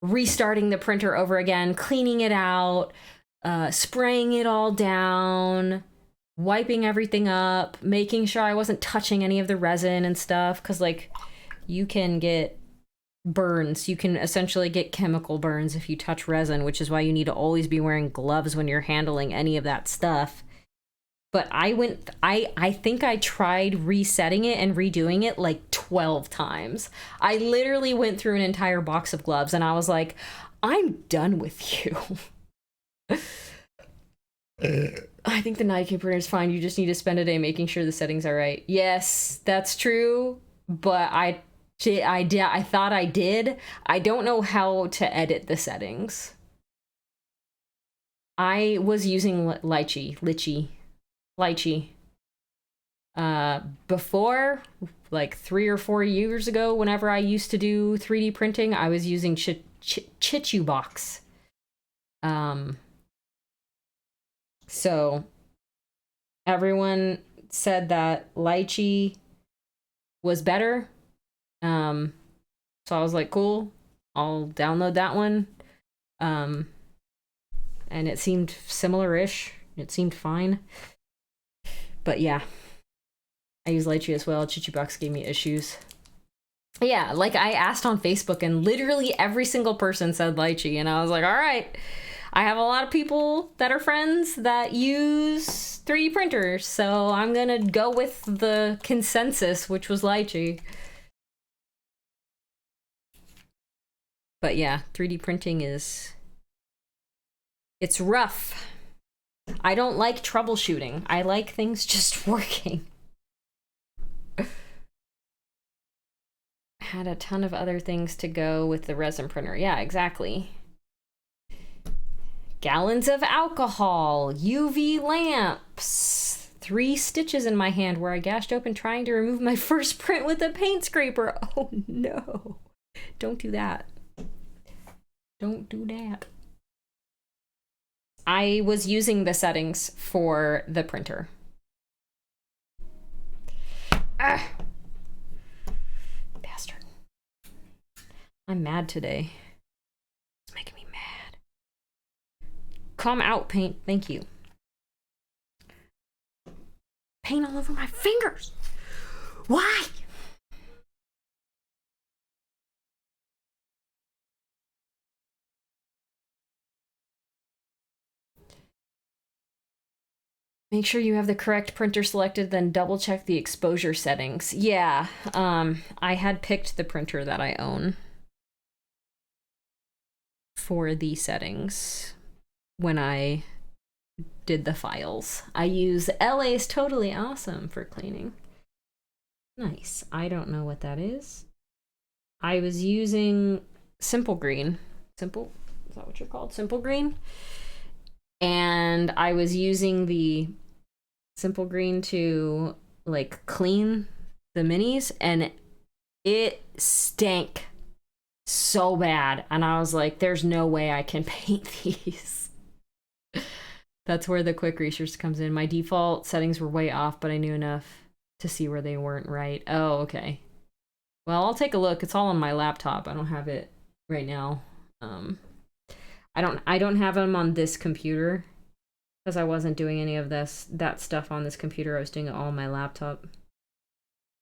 A: restarting the printer over again, cleaning it out, spraying it all down, wiping everything up, making sure I wasn't touching any of the resin and stuff. Because, like, you can get burns. You can essentially get chemical burns if you touch resin, which is why you need to always be wearing gloves when you're handling any of that stuff. But I think I tried resetting it and redoing it like 12 times. I literally went through an entire box of gloves and I was like, I'm done with you. I think the Nike printer is fine. You just need to spend a day making sure the settings are right. Yes, that's true. But I thought I did. I don't know how to edit the settings. I was using Lychee before, like 3 or 4 years ago, whenever I used to do 3D printing, I was using Jaqcue box. So everyone said that Lychee was better. So I was like, cool, I'll download that one. And it seemed similar-ish. It seemed fine. But yeah, I use Lychee as well. Jaqcue box gave me issues. Yeah, like I asked on Facebook and literally every single person said Lychee, and I was like, all right, I have a lot of people that are friends that use 3D printers, so I'm gonna go with the consensus, which was Lychee. But yeah, 3D printing it's rough. I don't like troubleshooting. I like things just working. Had a ton of other things to go with the resin printer. Yeah, exactly. Gallons of alcohol, UV lamps, 3 stitches in my hand where I gashed open trying to remove my first print with a paint scraper. Oh no. Don't do that. Don't do that. I was using the settings for the printer. Ah! Bastard. I'm mad today. It's making me mad. Come out, paint. Thank you. Paint all over my fingers. Why? Make sure you have the correct printer selected, then double check the exposure settings. Yeah, I had picked the printer that I own for the settings when I did the files. I use LA's Totally Awesome for cleaning. Nice. I don't know what that is. I was using Simple Green. Simple? Is that what you're called? Simple Green? And I was using the Simple Green to like clean the minis, and it stank so bad. And I was like, there's no way I can paint these. That's where the quick research comes in. My default settings were way off, but I knew enough to see where they weren't right. Oh, okay. Well, I'll take a look. It's all on my laptop. I don't have it right now. I don't have them on this computer because I wasn't doing any of that stuff on this computer. I was doing it all on my laptop.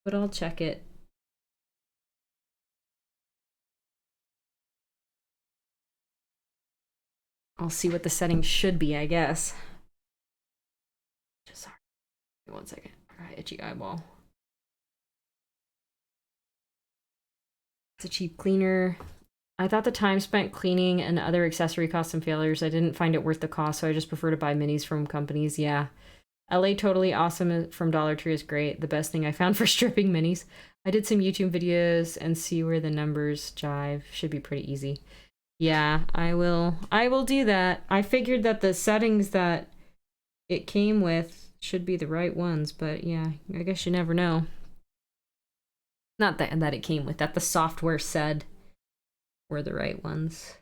A: But I'll check it. I'll see what the settings should be, I guess. Just sorry. Wait 1 second. I got itchy eyeball. It's a cheap cleaner. I thought the time spent cleaning and other accessory costs and failures, I didn't find it worth the cost, so I just prefer to buy minis from companies. Yeah. LA Totally Awesome from Dollar Tree is great. The best thing I found for stripping minis. I did some YouTube videos and see where the numbers jive. Should be pretty easy. Yeah, I will do that. I figured that the settings that it came with should be the right ones, but yeah, I guess you never know. Not that it came with, that the software said were the right ones.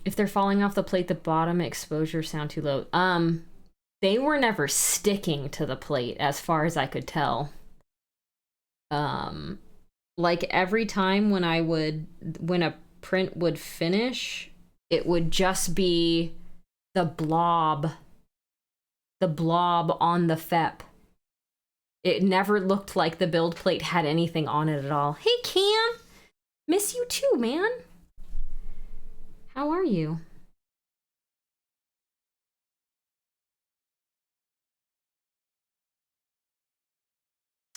A: If they're falling off the plate, the bottom exposure sound too low. They were never sticking to the plate as far as I could tell. Like every time when a print would finish, it would just be the blob on the FEP. It never looked like the build plate had anything on it at all. Hey Cam, miss you too, man. How are you?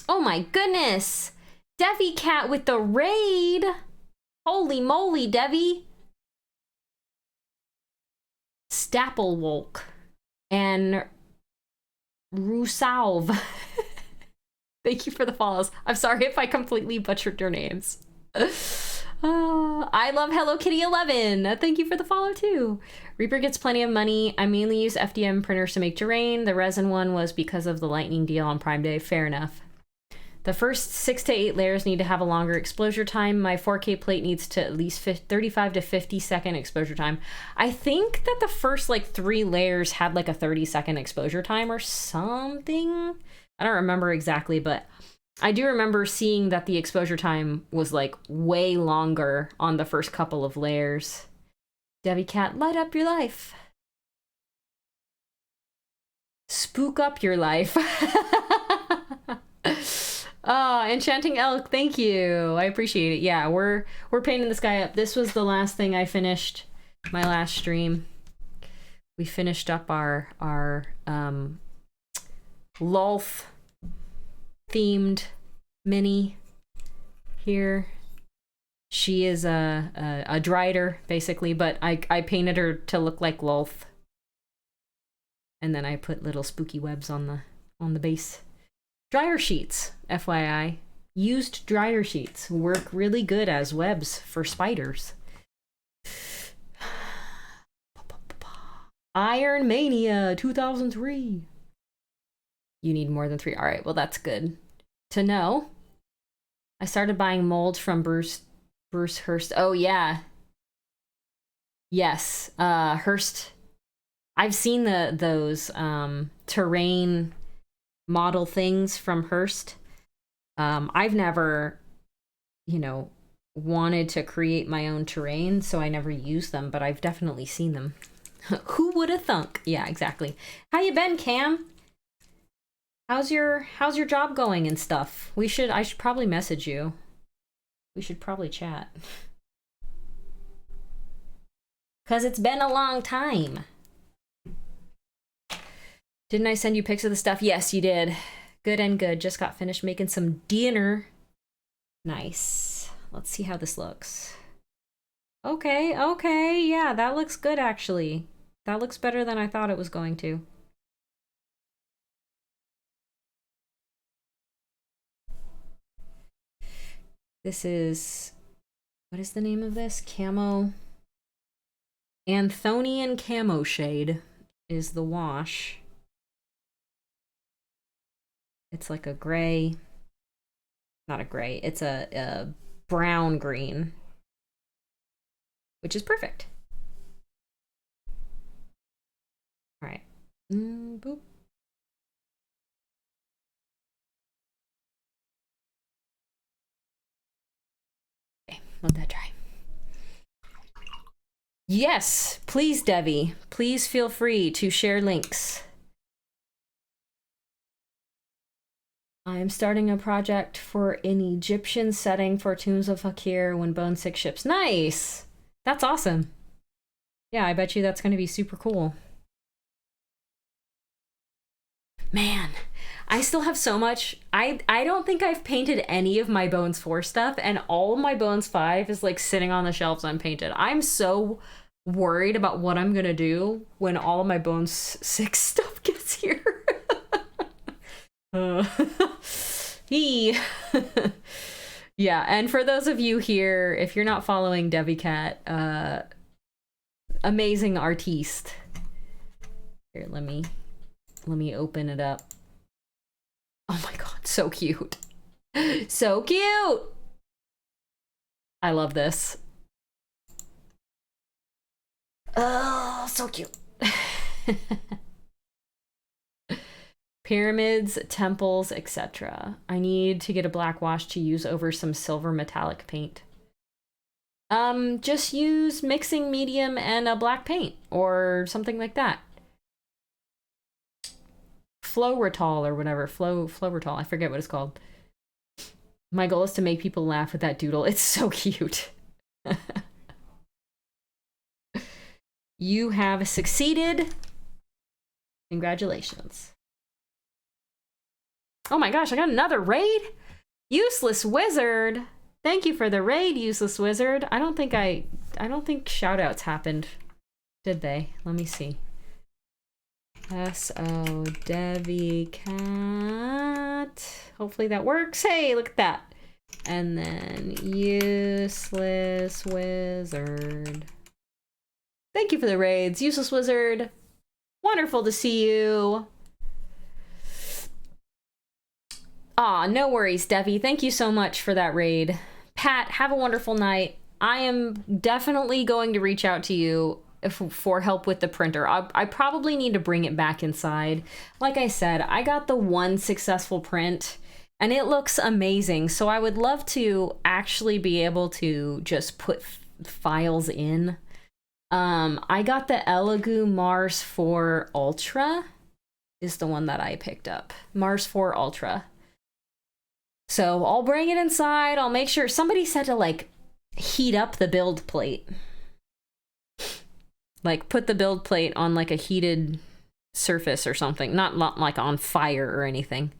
A: Oh my goodness! Devi Cat with the raid! Holy moly, Devi! Stapplewolk and Rusalv. Thank you for the follows. I'm sorry if I completely butchered your names. I love Hello Kitty 11. Thank you for the follow too. Reaper gets plenty of money. I mainly use FDM printers to make terrain. The resin one was because of the lightning deal on Prime Day. Fair enough. The first 6 to 8 layers need to have a longer exposure time. My 4K plate needs to at least 35 to 50 second exposure time. I think that the first like 3 layers had like a 30-second exposure time or something. I don't remember exactly, but I do remember seeing that the exposure time was like way longer on the first couple of layers. Debbie Cat, light up your life. Spook up your life. Oh, Enchanting Elk, thank you. I appreciate it. Yeah, we're painting this guy up. This was the last thing I finished, my last stream. We finished up our Lolth themed mini here. She is a drider basically, but I painted her to look like Lolth, and then I put little spooky webs on the base. Dryer sheets, FYI. Used dryer sheets work really good as webs for spiders. Iron Mania 2003. You need more than 3. All right, well, that's good to know. I started buying molds from Bruce Hurst. Oh, yeah. Yes, Hurst. I've seen those terrain model things from Hurst. I've never, you know, wanted to create my own terrain, so I never used them, but I've definitely seen them. Who would have thunk? Yeah, exactly. How you been, Cam? How's your job going and stuff? I should probably message you. We should probably chat. 'Cause it's been a long time. Didn't I send you pics of the stuff? Yes, you did. Good and good. Just got finished making some dinner. Nice. Let's see how this looks. Okay, okay. Yeah, that looks good, actually. That looks better than I thought it was going to. This is... What is the name of this? Camo... Anthonian Camo Shade is the wash. It's like a gray... Not a gray. It's a brown green. Which is perfect. All right. Boop. Okay, let that dry. Yes, please, Devi. Please feel free to share links. I am starting a project for an Egyptian setting for Tombs of Fakir when Bone Sick ships. Nice! That's awesome. Yeah, I bet you that's going to be super cool. Man, I still have so much. I don't think I've painted any of my Bones 4 stuff, and all of my Bones 5 is like sitting on the shelves unpainted. I'm so worried about what I'm going to do when all of my Bones 6 stuff gets here. Yeah, and for those of you here, if you're not following Devi Cat, amazing artiste. Here, let me open it up. Oh my god, so cute. So cute! I love this. Oh, so cute. Pyramids, temples, etc. I need to get a black wash to use over some silver metallic paint. Just use mixing medium and a black paint or something like that. Floritol or whatever. Floritol. I forget what it's called. My goal is to make people laugh with that doodle. It's so cute. You have succeeded. Congratulations. Oh my gosh, I got another raid? Useless Wizard. Thank you for the raid, Useless Wizard. I don't think shoutouts happened. Did they? Let me see. S.O. Devi Cat. Hopefully that works. Hey, look at that. And then Useless Wizard. Thank you for the raids, Useless Wizard. Wonderful to see you. Aw, no worries, Devi. Thank you so much for that raid. Pat, have a wonderful night. I am definitely going to reach out to you for help with the printer. I probably need to bring it back inside. Like I said, I got the one successful print and it looks amazing. So I would love to actually be able to just put files in. I got the Elegoo Mars 4 Ultra is the one that I picked up. Mars 4 Ultra. So I'll bring it inside. I'll make sure somebody said to like heat up the build plate. Like put the build plate on like a heated surface or something. Not like on fire or anything.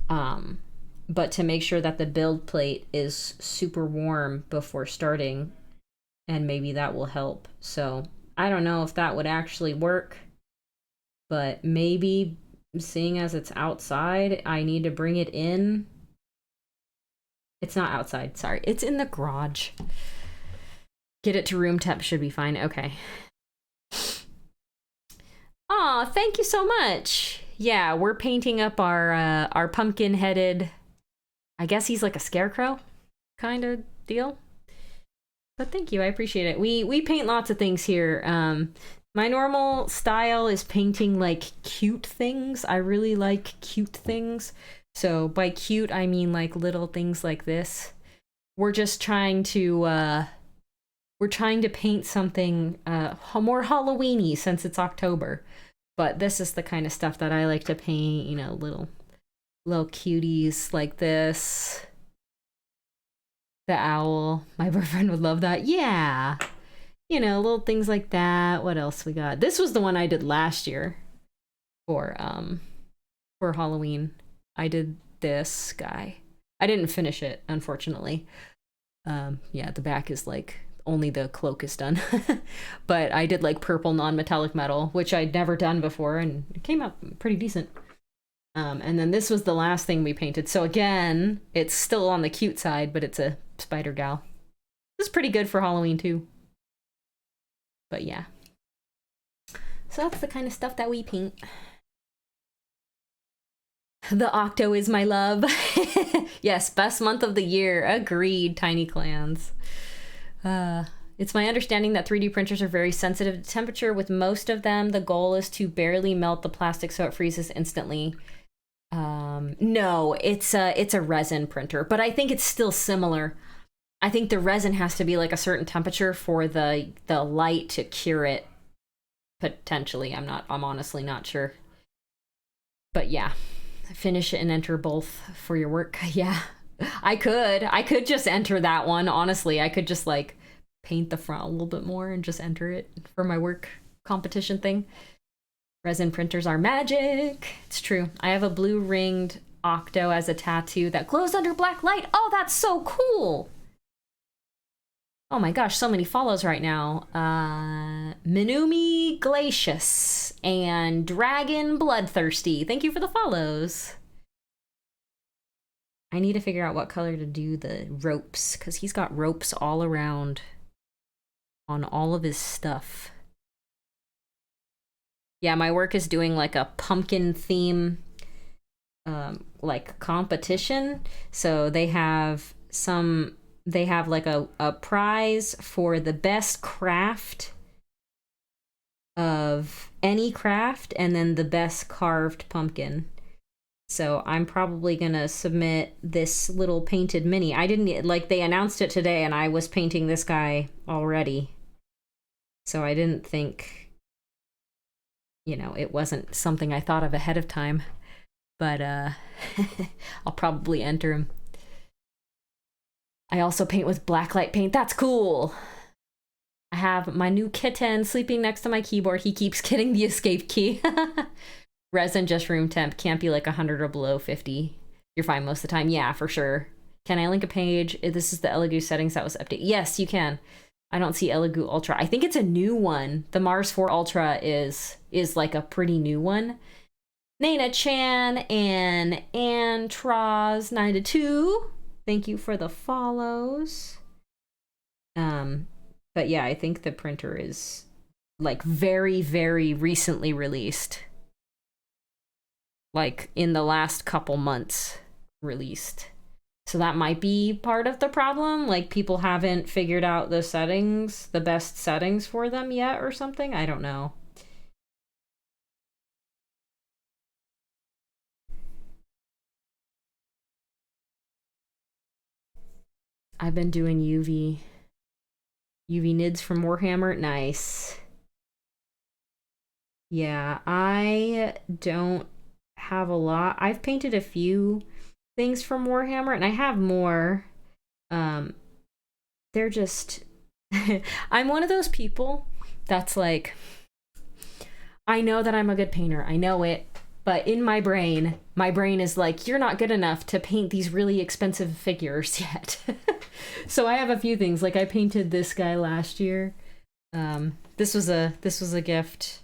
A: But to make sure that the build plate is super warm before starting. And maybe that will help. So I don't know if that would actually work. But maybe seeing as it's outside, I need to bring it in. It's not outside, sorry. It's in the garage. Get it to room temp should be fine. Okay. Aw, thank you so much. Yeah, we're painting up our pumpkin-headed, I guess he's like a scarecrow kind of deal. But thank you, I appreciate it. We paint lots of things here. My normal style is painting like cute things. I really like cute things. So by cute, I mean like little things like this. We're just trying to paint something more Halloween-y since it's October. But this is the kind of stuff that I like to paint, you know, little cuties like this. The owl. My boyfriend would love that. Yeah. You know, little things like that. What else we got? This was the one I did last year for Halloween. I did this guy. I didn't finish it, unfortunately. Yeah, the back is like only the cloak is done. But I did like purple non-metallic metal, which I'd never done before, and it came out pretty decent. And then this was the last thing we painted. So again, it's still on the cute side, but it's a spider gal. This is pretty good for Halloween too. But yeah. So that's the kind of stuff that we paint. The Octo is my love. Yes, best month of the year. Agreed, Tiny Clans. It's my understanding that 3D printers are very sensitive to temperature. With most of them, the goal is to barely melt the plastic so it freezes instantly. No, it's a resin printer, but I think it's still similar. I think the resin has to be like a certain temperature for the light to cure it. Potentially, I'm honestly not sure. But yeah, finish it and enter both for your work. Yeah, I could just enter that one. Honestly, I could just like paint the front a little bit more and just enter it for my work competition thing. Resin printers are magic. It's true. I have a blue ringed Octo as a tattoo that glows under black light. Oh, that's so cool. Oh my gosh, so many follows right now. Minumi Glacius and Dragon Bloodthirsty. Thank you for the follows. I need to figure out what color to do the ropes, because he's got ropes all around on all of his stuff. Yeah, my work is doing like a pumpkin theme like competition. So they have like a prize for the best craft of any craft, and then the best carved pumpkin. So I'm probably gonna submit this little painted mini. I didn't, like, they announced it today and I was painting this guy already. So I didn't think, you know, it wasn't something I thought of ahead of time. But I'll probably enter him. I also paint with blacklight paint. That's cool. I have my new kitten sleeping next to my keyboard. He keeps getting the escape key. Resin just room temp. Can't be like 100 or below 50. You're fine most of the time. Yeah, for sure. Can I link a page? This is the Elegoo settings that was updated. Yes, you can. I don't see Elegoo Ultra. I think it's a new one. The Mars 4 Ultra is like a pretty new one. Nana Chan and Antraz92. Thank you for the follows. But yeah, I think the printer is like very, very recently released. Like in the last couple months released. So that might be part of the problem. Like people haven't figured out the settings, the best settings for them yet or something. I don't know. I've been doing UV nids from Warhammer. Nice. Yeah, I don't have a lot. I've painted a few things from Warhammer, and I have more. They're just... I'm one of those people that's like, I know that I'm a good painter. I know it. But in my brain is like, you're not good enough to paint these really expensive figures yet. So I have a few things. Like I painted this guy last year. This was a gift.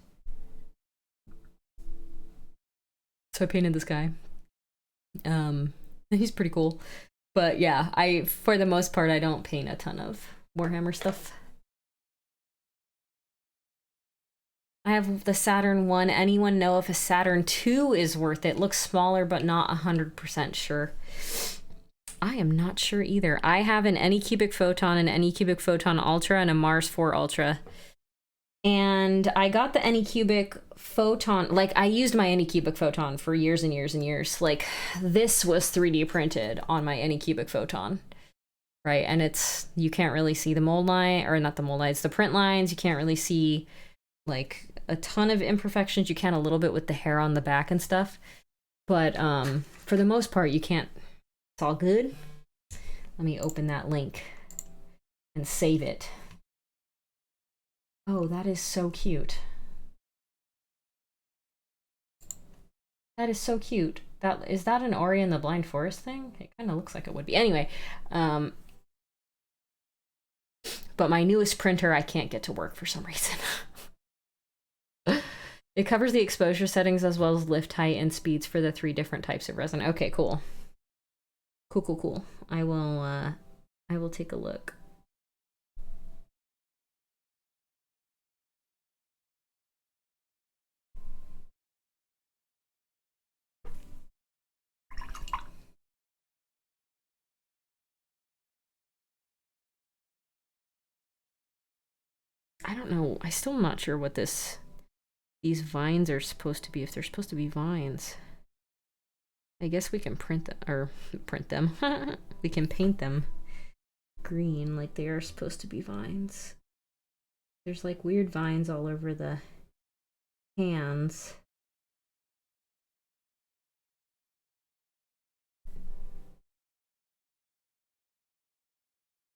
A: So I painted this guy. He's pretty cool. But yeah, for the most part, I don't paint a ton of Warhammer stuff. I have the Saturn 1. Anyone know if a Saturn 2 is worth it? Looks smaller, but not 100% sure. I am not sure either. I have an Anycubic Photon, an Anycubic Photon Ultra, and a Mars 4 Ultra. And I got the Anycubic Photon, like I used my Anycubic Photon for years and years and years. Like this was 3D printed on my Anycubic Photon, right? And it's, you can't really see the mold line, or not the mold lines, the print lines. You can't really see like a ton of imperfections. You can a little bit with the hair on the back and stuff. But for the most part, you can't, it's all good. Let me open that link and save it. Oh, that is so cute. That is so cute. That is that an Ori and the Blind Forest thing? It kind of looks like it would be. Anyway, but my newest printer I can't get to work for some reason. It covers the exposure settings as well as lift height and speeds for the 3 different types of resin. Okay, cool. Cool. I will take a look. I don't know. I still am not sure what these vines are supposed to be, if they're supposed to be vines. I guess we can print them. We can paint them green like they are supposed to be vines. There's like weird vines all over the hands.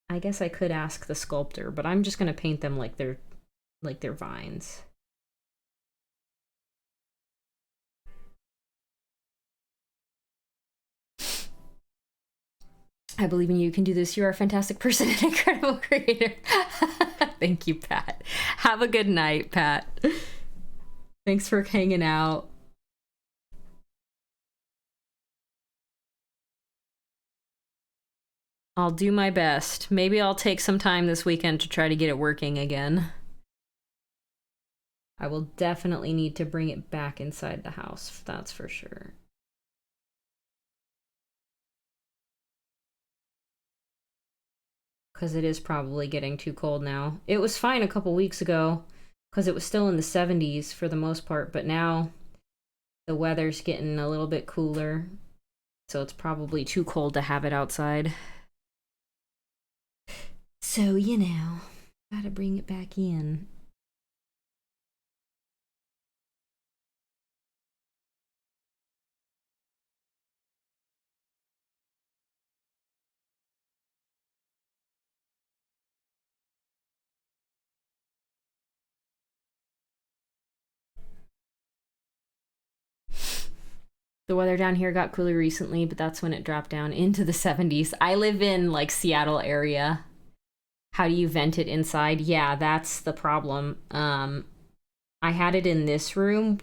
A: I guess I could ask the sculptor, but I'm just gonna paint them like they're vines. I believe in you. You can do this. You are a fantastic person and incredible creator. Thank you, Pat. Have a good night, Pat. Thanks for hanging out. I'll do my best. Maybe I'll take some time this weekend to try to get it working again. I will definitely need to bring it back inside the house, that's for sure. Because it is probably getting too cold now. It was fine a couple weeks ago because it was still in the 70s for the most part, but now the weather's getting a little bit cooler, so it's probably too cold to have it outside. So, you know, gotta bring it back in. The weather down here got cooler recently, but that's when it dropped down into the 70s. I live in like Seattle area. How do you vent it inside? Yeah, that's the problem. I had it in this room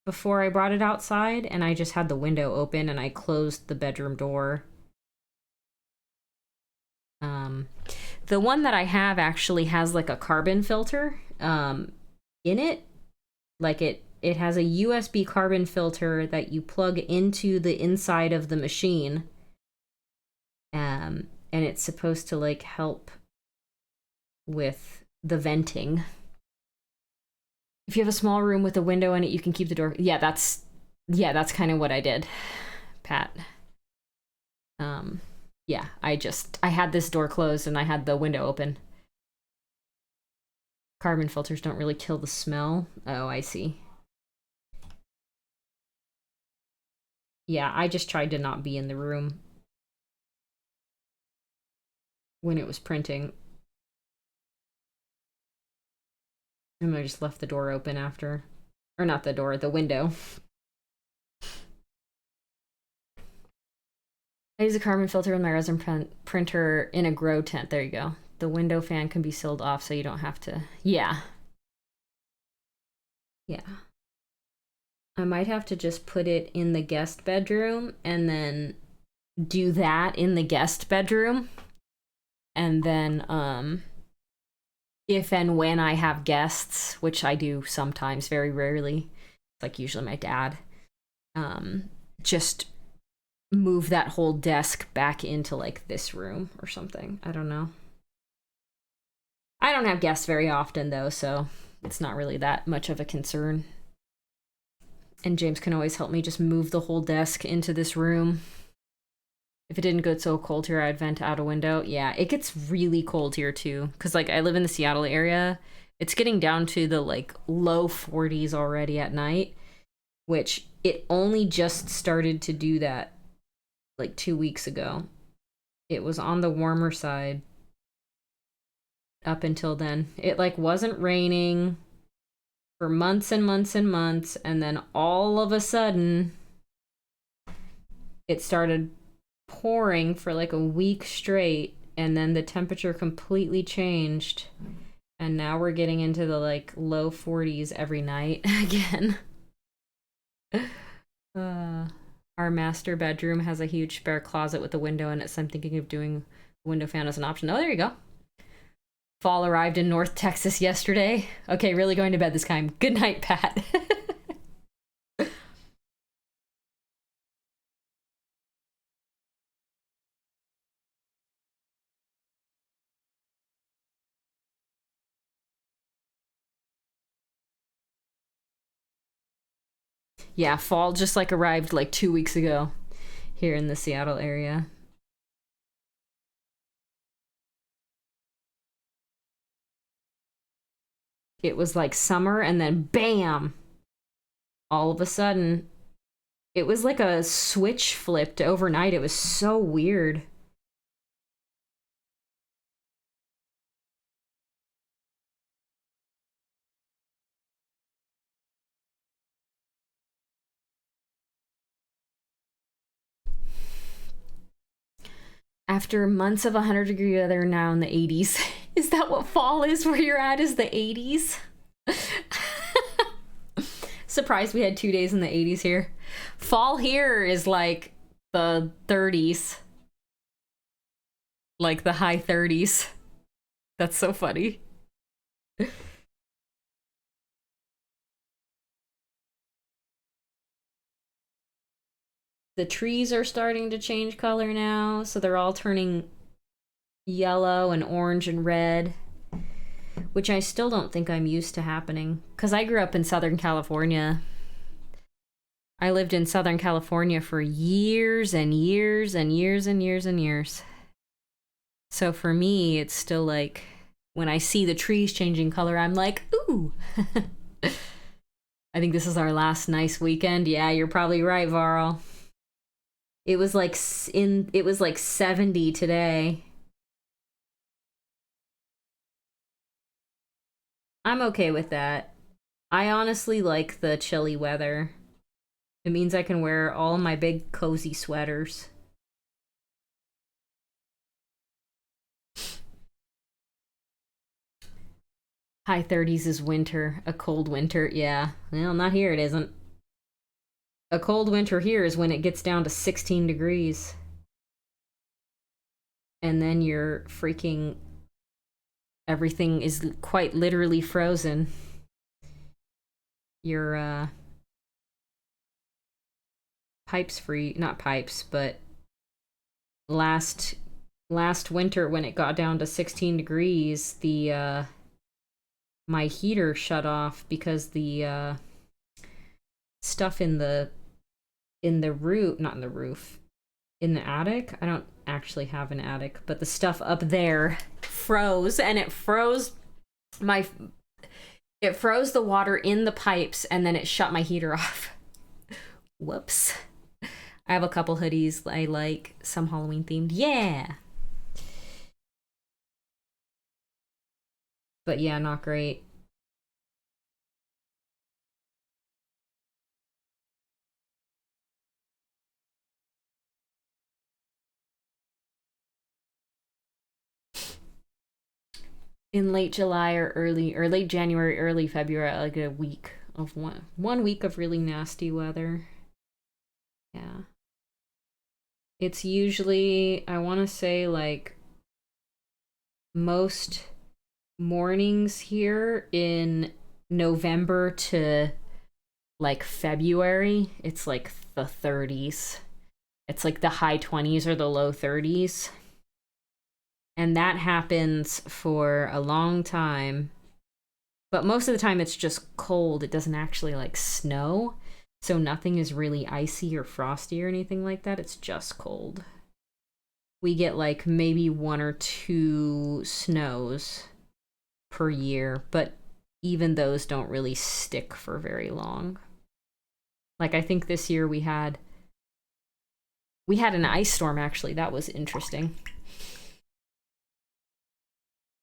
A: before I brought it outside, and I just had the window open and I closed the bedroom door. The one that I have actually has like a carbon filter in it. Like it has a USB carbon filter that you plug into the inside of the machine. And it's supposed to like help with the venting. If you have a small room with a window in it, you can keep the door. Yeah, that's kind of what I did, Pat. Yeah, I had this door closed and I had the window open. Carbon filters don't really kill the smell. Oh, I see. Yeah, I just tried to not be in the room when it was printing. And I just left the door open after. Or not the door, the window. I use a carbon filter in my resin printer in a grow tent. There you go. The window fan can be sealed off so you don't have to... Yeah. Yeah. I might have to just put it in the guest bedroom and then do that in the guest bedroom. And then, if and when I have guests, which I do sometimes, very rarely, like usually my dad, just move that whole desk back into like this room or something. I don't know. I don't have guests very often though, so it's not really that much of a concern. And James can always help me just move the whole desk into this room. If it didn't get so cold here, I'd vent out a window. Yeah, it gets really cold here too. Cause like I live in the Seattle area. It's getting down to the like low 40s already at night, which it only just started to do that like 2 weeks ago. It was on the warmer side up until then. It like wasn't raining for months and months and months, and then all of a sudden it started pouring for like a week straight, and then the temperature completely changed, and now we're getting into the like low 40s every night again. Our master bedroom has a huge spare closet with a window in it, so I'm thinking of doing a window fan as an option. Oh, there you go. Fall arrived in North Texas yesterday. Okay, really going to bed this time. Good night, Pat. Yeah, fall just like arrived like 2 weeks ago here in the Seattle area. It was like summer, and then bam, all of a sudden it was like a switch flipped overnight. It was so weird. After months of 100-degree weather, now in the 80s. Is that what fall is where you're at, is the 80s? Surprised we had 2 days in the 80s here. Fall here is like the 30s. Like the high 30s. That's so funny. The trees are starting to change color now, so they're all turning yellow and orange and red, which I still don't think I'm used to happening, because I grew up in Southern California. I lived in Southern California for years and years and years and years and years. So for me, it's still like when I see the trees changing color, I'm like, ooh. I think this is our last nice weekend. Yeah, you're probably right, Varl. It was like 70 today. I'm okay with that. I honestly like the chilly weather. It means I can wear all my big cozy sweaters. High 30s is winter, a cold winter. Yeah. Well, not here it isn't. A cold winter here is when it gets down to 16 degrees. And then you're freaking everything is quite literally frozen. Your pipes free, not pipes, but last winter when it got down to 16 degrees, the my heater shut off because the stuff in the roof, not in the roof, in the attic. I don't actually have an attic, but the stuff up there froze, and it froze the water in the pipes, and then it shut my heater off. Whoops. I have a couple hoodies I like, some Halloween themed. Yeah. But yeah, not great. In late July or late January, early February, like a week of one week of really nasty weather. Yeah. It's usually, I want to say, like most mornings here in November to like February, it's like the 30s. It's like the high 20s or the low 30s. And that happens for a long time. But most of the time it's just cold. It doesn't actually like snow. So nothing is really icy or frosty or anything like that. It's just cold. We get like maybe 1 or 2 snows per year, but even those don't really stick for very long. Like I think this year we had an ice storm actually. That was interesting.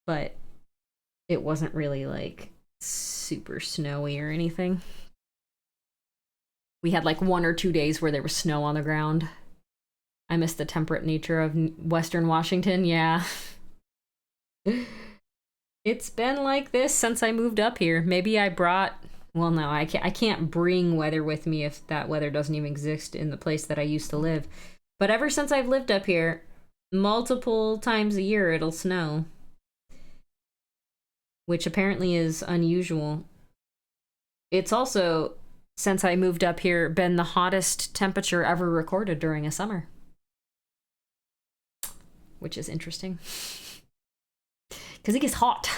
A: But it wasn't really like super snowy or anything. We had like 1 or 2 days where there was snow on the ground. I miss the temperate nature of Western Washington, yeah. It's been like this since I moved up here. Maybe I brought, well, no, I can't bring weather with me if that weather doesn't even exist in the place that I used to live. But ever since I've lived up here, multiple times a year it'll snow, which apparently is unusual. It's also, since I moved up here, been the hottest temperature ever recorded during a summer, which is interesting. Because it gets hot.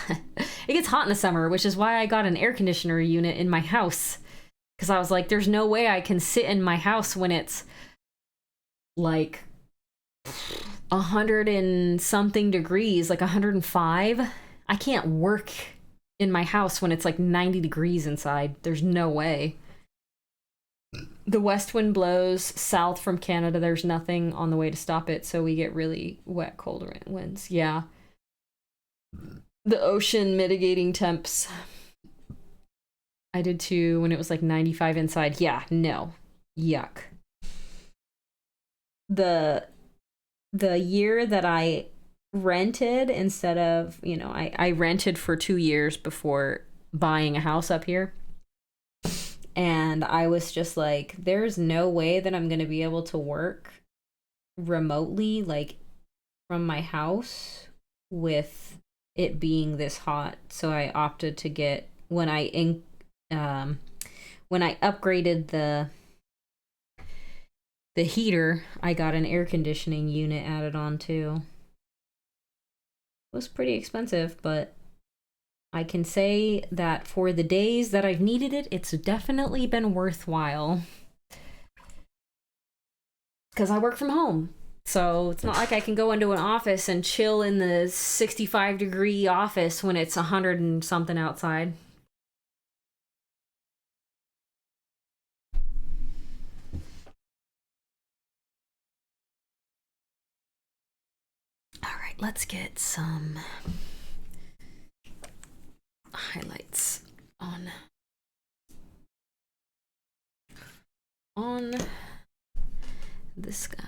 A: It gets hot in the summer, which is why I got an air conditioner unit in my house. Because I was like, there's no way I can sit in my house when it's like 100 and something degrees, like 105. I can't work in my house when it's like 90 degrees inside. There's no way. The west wind blows south from Canada. There's nothing on the way to stop it, so we get really wet, cold winds. Yeah. The ocean mitigating temps. I did too when it was like 95 inside. Yeah, no. Yuck. The year that I rented instead of, I rented for 2 years before buying a house up here. And I was just like, there's no way that I'm going to be able to work remotely, like from my house with it being this hot. So I opted to get, when I upgraded the heater, I got an air conditioning unit added on too. It was pretty expensive, but I can say that for the days that I've needed it, it's definitely been worthwhile. Because I work from home. So it's not like I can go into an office and chill in the 65-degree office when it's 100 and something outside. All right, let's get some highlights on this guy.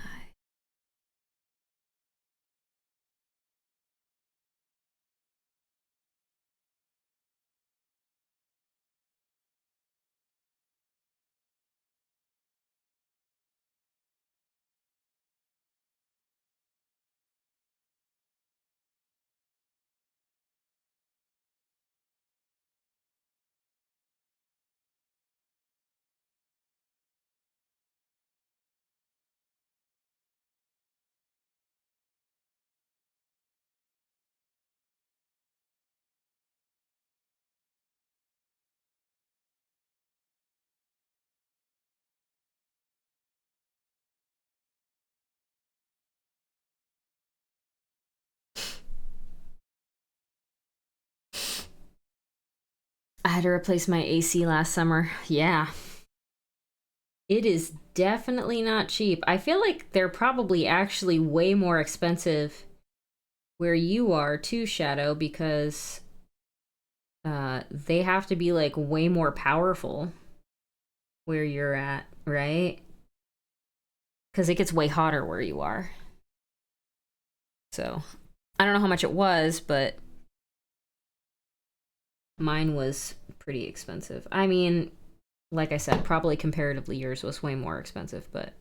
A: I had to replace my AC last summer. Yeah. It is definitely not cheap. I feel like they're probably actually way more expensive where you are too, Shadow, because they have to be like way more powerful where you're at, right? Because it gets way hotter where you are. So I don't know how much it was, but mine was pretty expensive. I mean, like I said, probably comparatively yours was way more expensive, but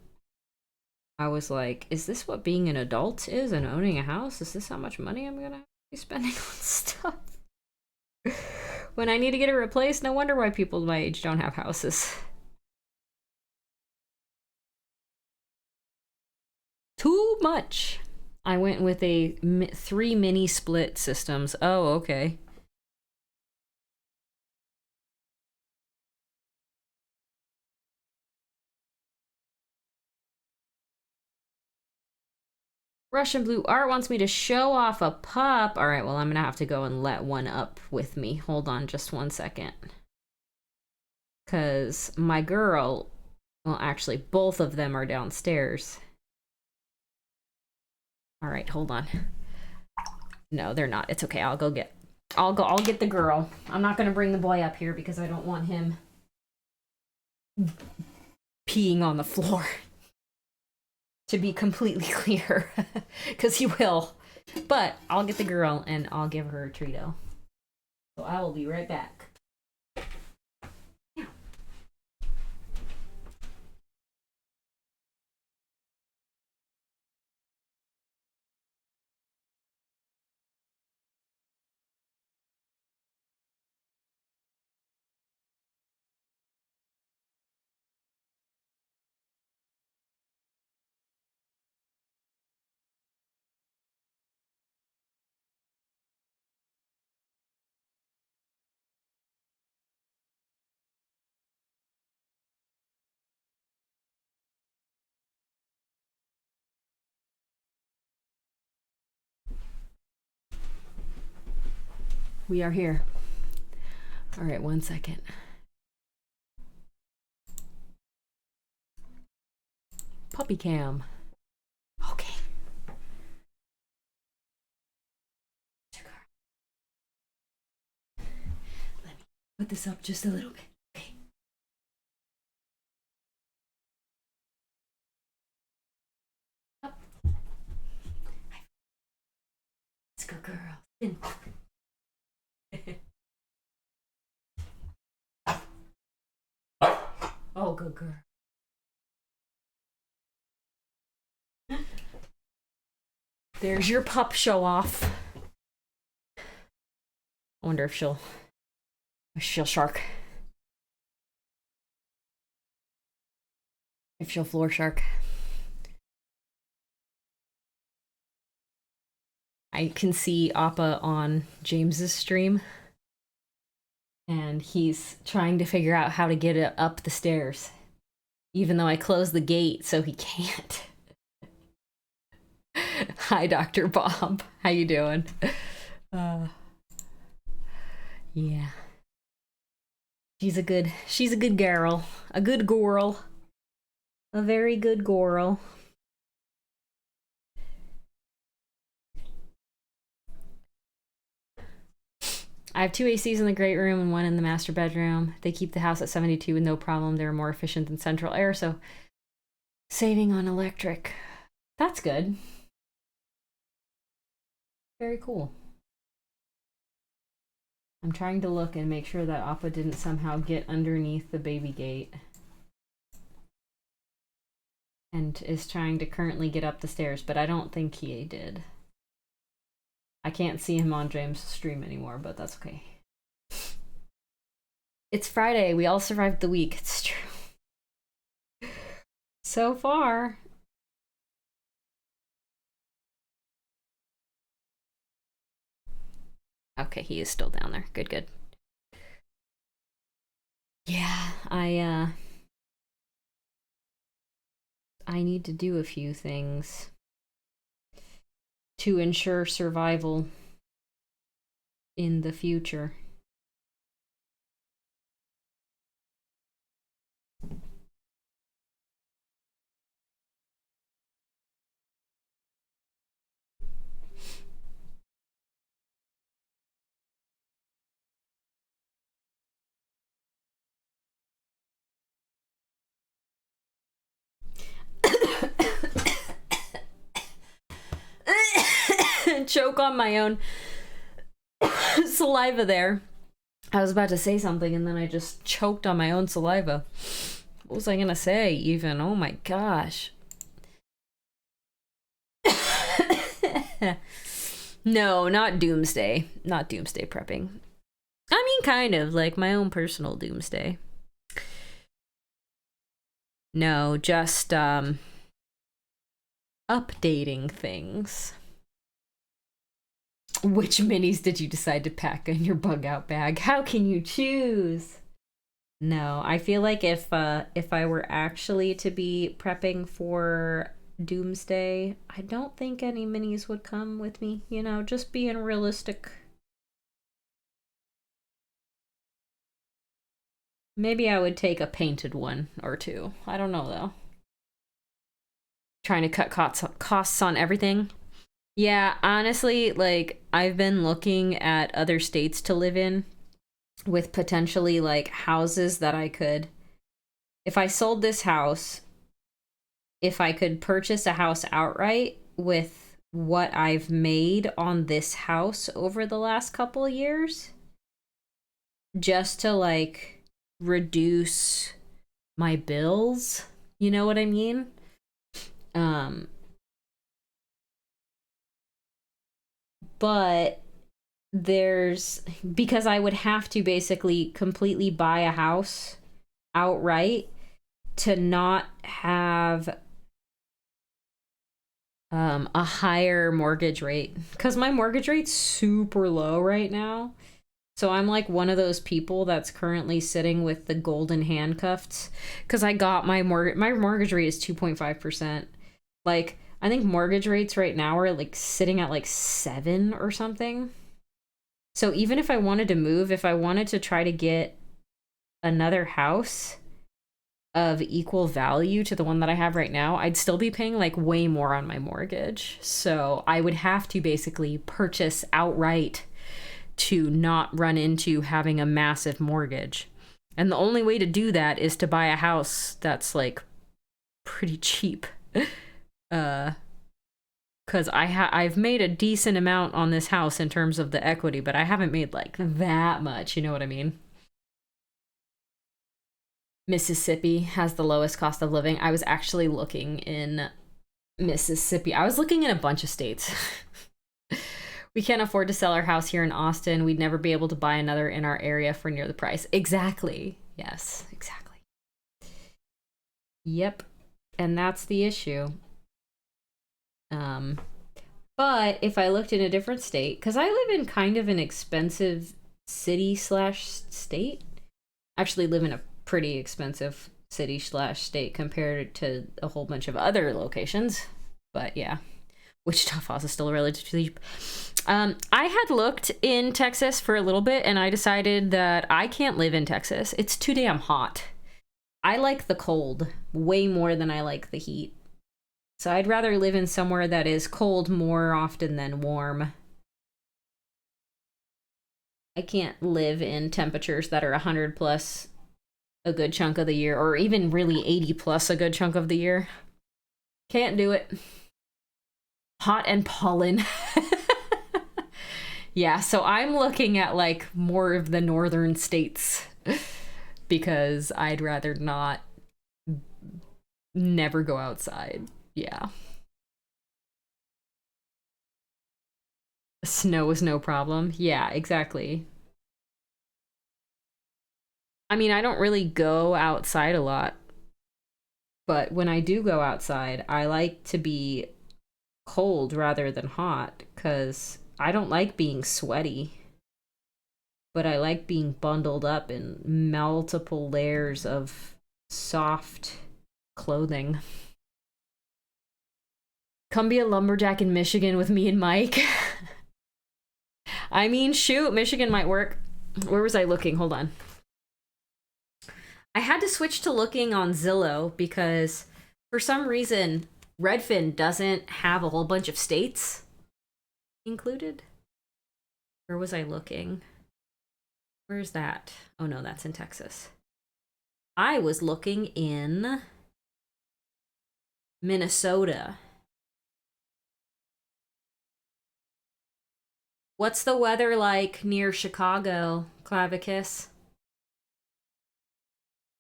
A: I was like, is this what being an adult is and owning a house? Is this how much money I'm gonna be spending on stuff? When I need to get it replaced, no wonder why people my age don't have houses. Too much. I went with a 3 mini split systems. Oh, okay. Russian Blue Art wants me to show off a pup. All right, well, I'm gonna have to go and let one up with me. Hold on just 1 second. Because my girl, well, actually, both of them are downstairs. All right, hold on. No, they're not. It's okay. I'll get the girl. I'm not gonna bring the boy up here because I don't want him peeing on the floor. To be completely clear, because he will. But I'll get the girl and I'll give her a treato. So I will be right back. We are here. All right, 1 second. Puppy cam. Okay. Let me put this up just a little bit. Okay. Up. Let's go, girl. In. Oh, good girl. There's your pup show off. I wonder if she'll shark. If she'll floor shark. I can see Appa on James's stream. And he's trying to figure out how to get it up the stairs. Even though I closed the gate so he can't. Hi, Dr. Bob. How you doing? Yeah. She's a good girl. A good girl. A very good girl. I have 2 ACs in the great room and 1 in the master bedroom. They keep the house at 72 with no problem. They're more efficient than central air, so saving on electric. That's good. Very cool. I'm trying to look and make sure that Appa didn't somehow get underneath the baby gate. And is trying to currently get up the stairs, but I don't think he did. I can't see him on James' stream anymore, but that's okay. It's Friday. We all survived the week. It's true. So far. Okay, he is still down there. Good, good. Yeah, I need to do a few things to ensure survival in the future. Choke on my own saliva there. I was about to say something and then I just choked on my own saliva. What was I gonna say even? Oh my gosh. No, not doomsday. Not doomsday prepping. I mean, kind of like my own personal doomsday. No, just updating things. Which minis did you decide to pack in your bug out bag? How can you choose? No, I feel like if I were actually to be prepping for doomsday, I don't think any minis would come with me, you know, just being realistic. Maybe I would take a painted one or two. I don't know though. Trying to cut costs on everything. Yeah, honestly, like I've been looking at other states to live in with potentially like houses that I could, if I sold this house, if I could purchase a house outright with what I've made on this house over the last couple years, just to like reduce my bills, you know what I mean? Um, but there's, because I would have to basically completely buy a house outright to not have a higher mortgage rate, because my mortgage rate's super low right now. So I'm like one of those people that's currently sitting with the golden handcuffs, because I got my mortgage rate is 2.5%. Like I think mortgage rates right now are like sitting at like 7 or something. So even if I wanted to move, if I wanted to try to get another house of equal value to the one that I have right now, I'd still be paying like way more on my mortgage. So I would have to basically purchase outright to not run into having a massive mortgage. And the only way to do that is to buy a house that's like pretty cheap. Cuz I've made a decent amount on this house in terms of the equity, but I haven't made like that much, you know what I mean? Mississippi has the lowest cost of living. I was actually looking in Mississippi. I was looking in a bunch of states. We can't afford to sell our house here in Austin. We'd never be able to buy another in our area for near the price. Exactly. Yes, exactly. Yep. And that's the issue. Um, but if I looked in a different state, because I live in kind of an expensive city slash state. I actually live in a pretty expensive city slash state compared to a whole bunch of other locations. But yeah, Wichita Falls is still relatively cheap. I had looked in Texas for a little bit and I decided that I can't live in Texas. It's too damn hot. I like the cold way more than I like the heat. So I'd rather live in somewhere that is cold more often than warm. I can't live in temperatures that are 100 plus a good chunk of the year, or even really 80 plus a good chunk of the year. Can't do it. Hot and pollen. Yeah, so I'm looking at like more of the northern states because I'd rather not never go outside. Yeah. Snow is no problem. Yeah, exactly. I mean, I don't really go outside a lot, but when I do go outside, I like to be cold rather than hot because I don't like being sweaty, but I like being bundled up in multiple layers of soft clothing. Come be a lumberjack in Michigan with me and Mike. I mean, shoot, Michigan might work. Where was I looking? Hold on. I had to switch to looking on Zillow because for some reason Redfin doesn't have a whole bunch of states included. Where was I looking? Where's that? Oh no, that's in Texas. I was looking in Minnesota. What's the weather like near Chicago, Clavicus?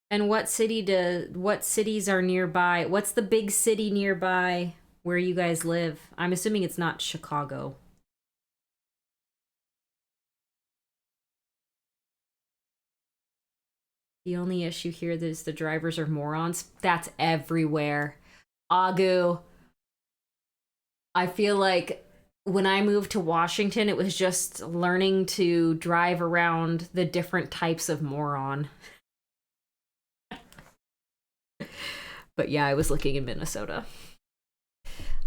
A: And what cities are nearby? What's the big city nearby where you guys live? I'm assuming it's not Chicago. The only issue here is the drivers are morons. That's everywhere. Agu. I feel like when I moved to Washington, it was just learning to drive around the different types of moron. But yeah, I was looking in Minnesota.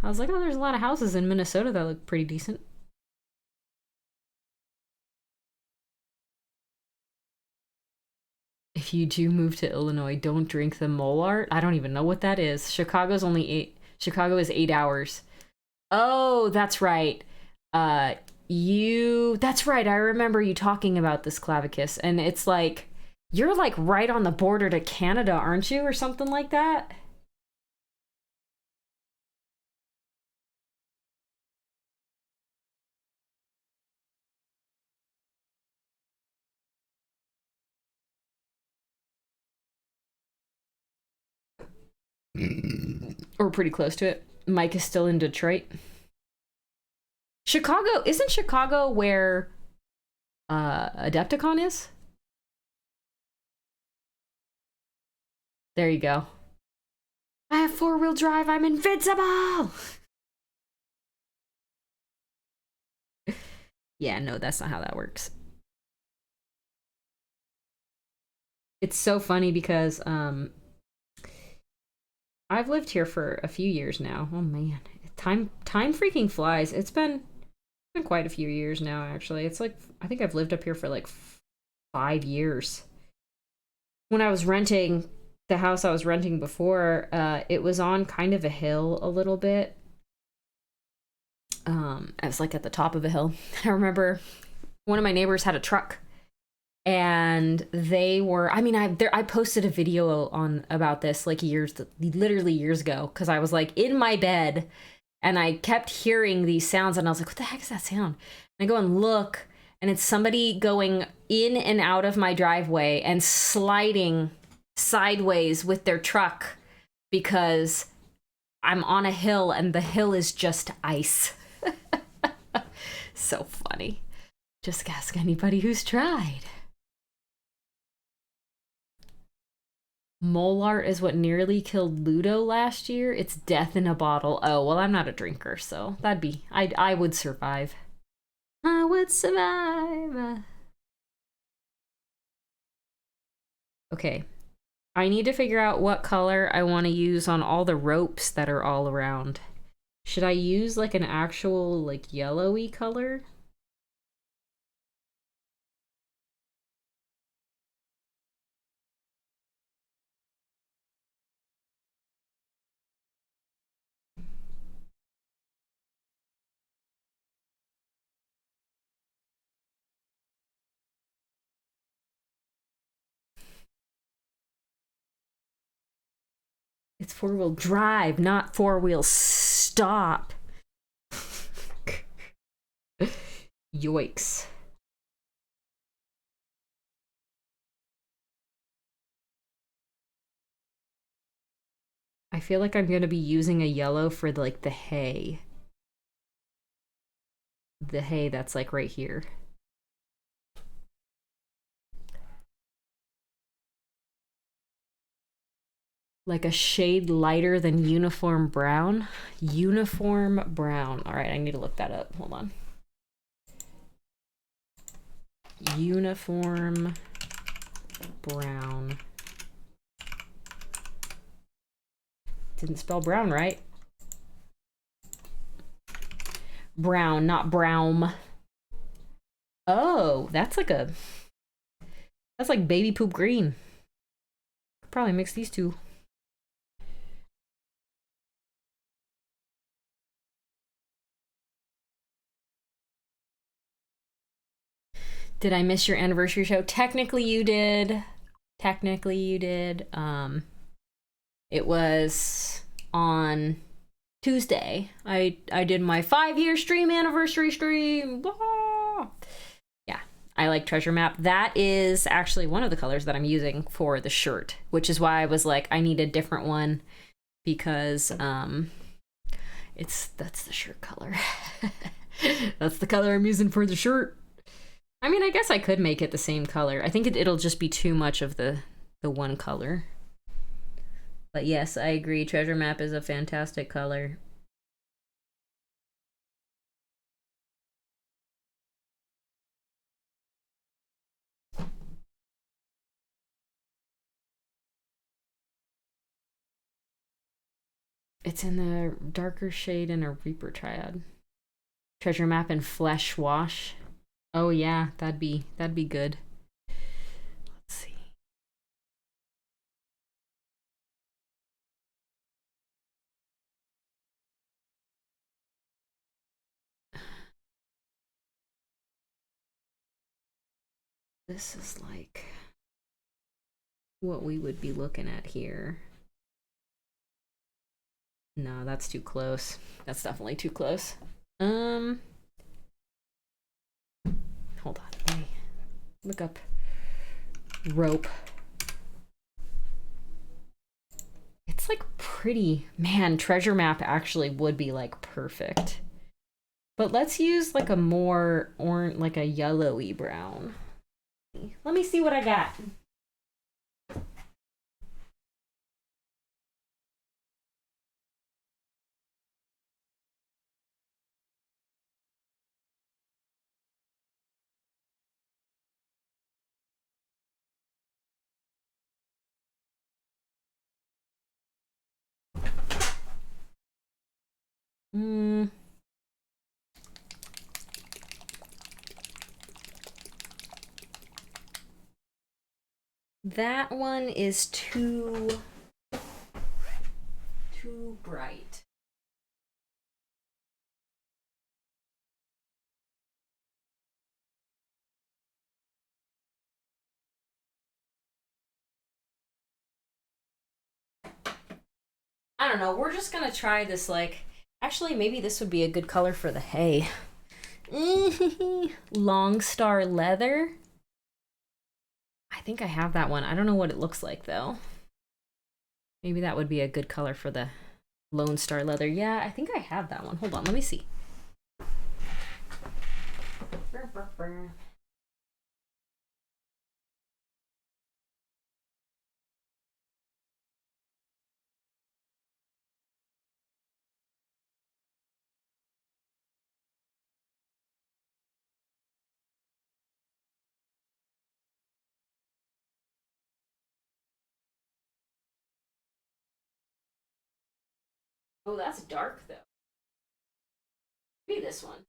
A: I was like, oh, there's a lot of houses in Minnesota that look pretty decent. If you do move to Illinois, don't drink the mole art. I don't even know what that is. Chicago is 8 hours. Oh, that's right. That's right. I remember you talking about this, Clavicus. And it's like, you're like right on the border to Canada, aren't you? Or something like that? Or pretty close to it. Mike is still in Detroit. Chicago, isn't Chicago where Adepticon is? There you go. I have 4-wheel drive, I'm invincible! Yeah, no, that's not how that works. It's so funny because I've lived here for a few years now. Oh man, time freaking flies. It's been quite a few years now, actually. It's like, I think I've lived up here for like 5 years. When I was renting the house I was renting before, it was on kind of a hill a little bit. I was like at the top of a hill. I remember one of my neighbors had a truck, and they were, I mean, I posted a video on about this like literally years ago, because I was like in my bed and I kept hearing these sounds, and I was like, what the heck is that sound? And I go and look, and it's somebody going in and out of my driveway and sliding sideways with their truck, because I'm on a hill and the hill is just ice. So funny. Just ask anybody who's tried. Mole art is what nearly killed Ludo last year. It's death in a bottle. Oh, well, I'm not a drinker, so I would survive. I would survive. Okay. I need to figure out what color I want to use on all the ropes that are all around. Should I use like an actual like yellowy color? It's 4-wheel drive, not 4-wheel stop. Yoicks. I feel like I'm going to be using a yellow for like the hay. The hay that's like right here. Like a shade lighter than uniform brown. Uniform brown. All right, I need to look that up. Hold on. Uniform brown. Didn't spell brown right. Brown, not brown. Oh, that's like baby poop green. Could probably mix these two. Did I miss your anniversary show? Technically you did. Technically you did. It was on Tuesday. I did my 5-year stream anniversary stream. Yeah, I like treasure map. That is actually one of the colors that I'm using for the shirt, which is why I was like, I need a different one, because that's the shirt color. That's the color I'm using for the shirt. I mean, I guess I could make it the same color. I think it'll just be too much of the the one color. But yes, I agree. Treasure Map is a fantastic color. It's in the darker shade in a Reaper Triad. Treasure Map and Flesh Wash. Oh yeah, that'd be good. Let's see. This is like what we would be looking at here. No, that's too close. That's definitely too close. Hold on. Let me look up rope. It's like pretty. Man, Treasure Map actually would be like perfect. But let's use like a more orange, like a yellowy brown. Let me see what I got. That one is too bright. I don't know. We're just gonna try this. Like, actually, maybe this would be a good color for the hay. Long Star Leather. I think I have that one. I don't know what it looks like though. Maybe that would be a good color for the Lone Star Leather. Yeah, I think I have that one. Hold on, let me see. Oh, that's dark though. Maybe this one.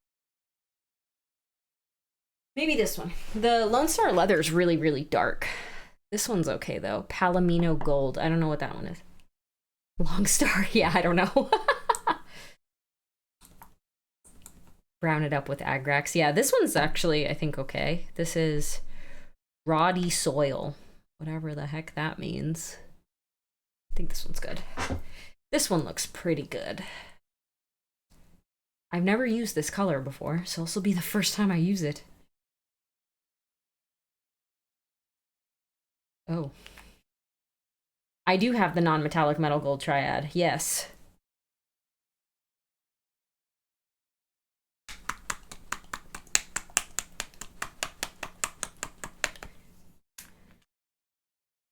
A: Maybe this one. The Lone Star Leather is really, really dark. This one's okay though. Palomino Gold. I don't know what that one is. Long Star. Yeah, I don't know. Brown it up with Agrax. Yeah, this one's actually, I think, okay. This is Roddy Soil. Whatever the heck that means. I think this one's good. This one looks pretty good. I've never used this color before, so this will be the first time I use it. Oh. I do have the non-metallic metal gold triad, yes.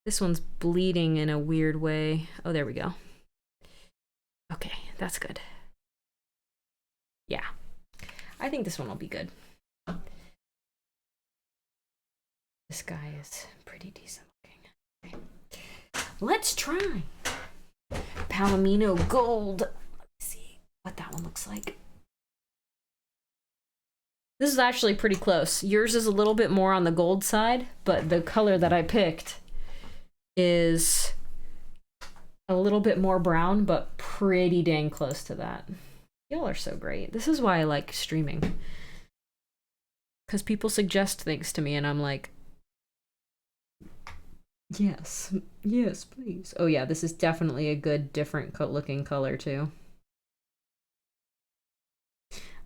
A: This one's bleeding in a weird way. Oh, there we go. Okay, that's good. Yeah. I think this one will be good. This guy is pretty decent looking. Okay. Let's try Palomino Gold. Let's see what that one looks like. This is actually pretty close. Yours is a little bit more on the gold side, but the color that I picked is a little bit more brown, but pretty dang close to that. Y'all are so great. This is why I like streaming. Because people suggest things to me and I'm like, yes, yes, please. Oh yeah, this is definitely a good, different looking color too.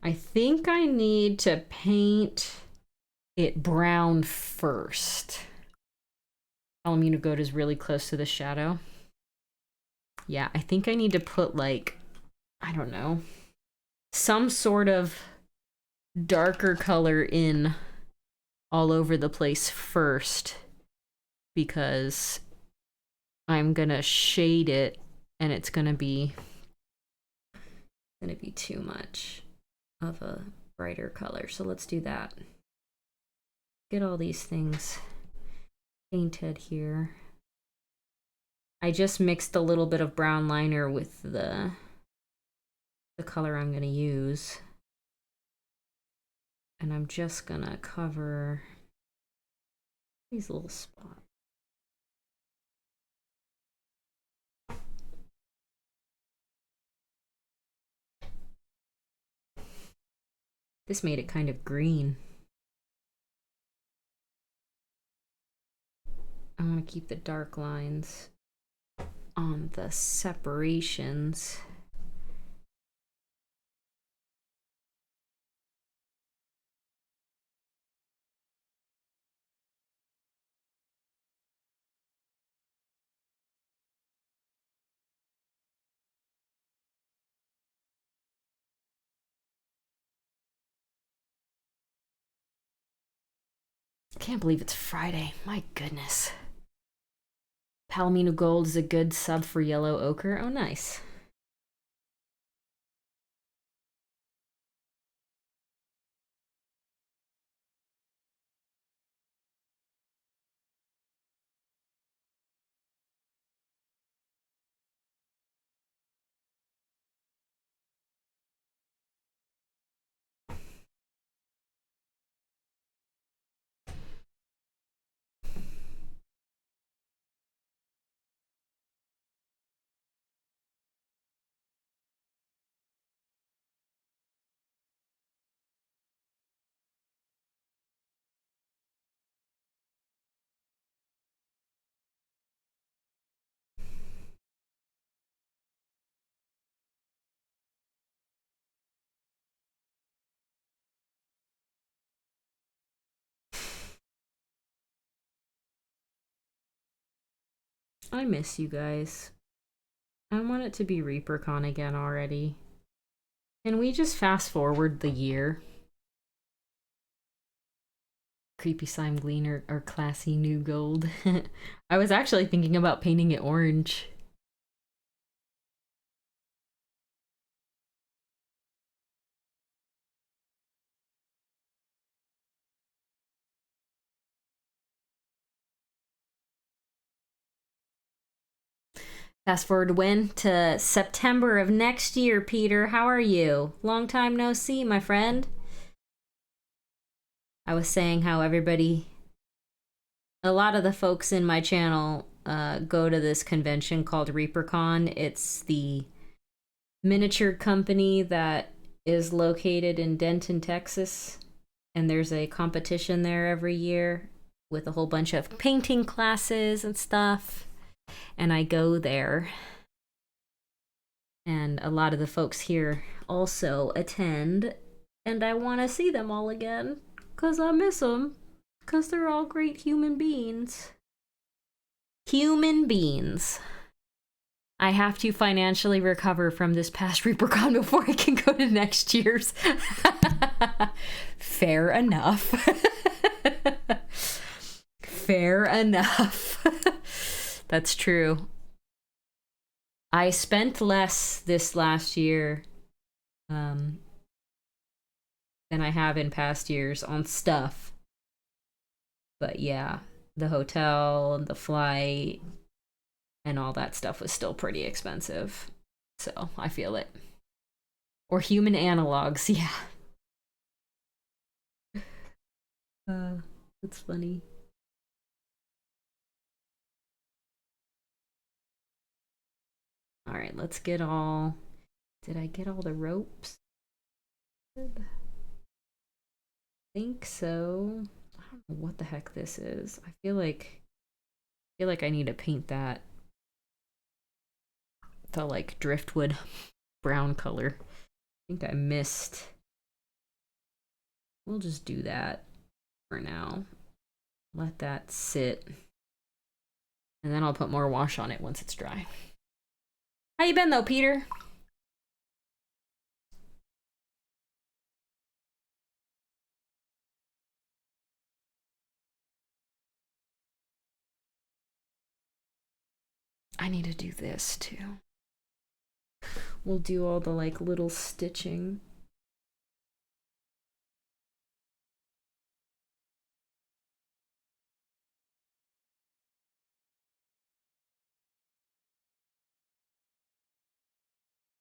A: I think I need to paint it brown first. Palomino Gold is really close to the shadow. Yeah, I think I need to put like, I don't know, some sort of darker color in all over the place first, because I'm gonna shade it, and it's gonna be too much of a brighter color. So let's do that. Get all these things painted here. I just mixed a little bit of brown liner with the color I'm gonna use. And I'm just gonna cover these little spots. This made it kind of green. I want to keep the dark lines on the separations. I can't believe it's Friday. My goodness. Palomino Gold is a good sub for yellow ochre. Oh, nice. I miss you guys. I want it to be ReaperCon again already. Can we just fast forward the year? Creepy Slime Gleaner or Classy New Gold. I was actually thinking about painting it orange. Fast forward when? To September of next year, Peter. How are you? Long time no see, my friend. I was saying how everybody, a lot of the folks in my channel go to this convention called ReaperCon. It's the miniature company that is located in Denton, Texas. And there's a competition there every year with a whole bunch of painting classes and stuff. And I go there. And a lot of the folks here also attend. And I want to see them all again. Because I miss them. Because they're all great human beings. Human beings. I have to financially recover from this past ReaperCon before I can go to next year's. Fair enough. Fair enough. That's true. I spent less this last year than I have in past years on stuff. But yeah, the hotel and the flight and all that stuff was still pretty expensive. So I feel it. Or human analogs, yeah. That's funny. All right, let's get all... Did I get all the ropes? I think so. I don't know what the heck this is. I feel like I need to paint that the like driftwood brown color. I think I missed. We'll just do that for now. Let that sit. And then I'll put more wash on it once it's dry. How you been though, Peter? I need to do this too. We'll do all the like little stitching.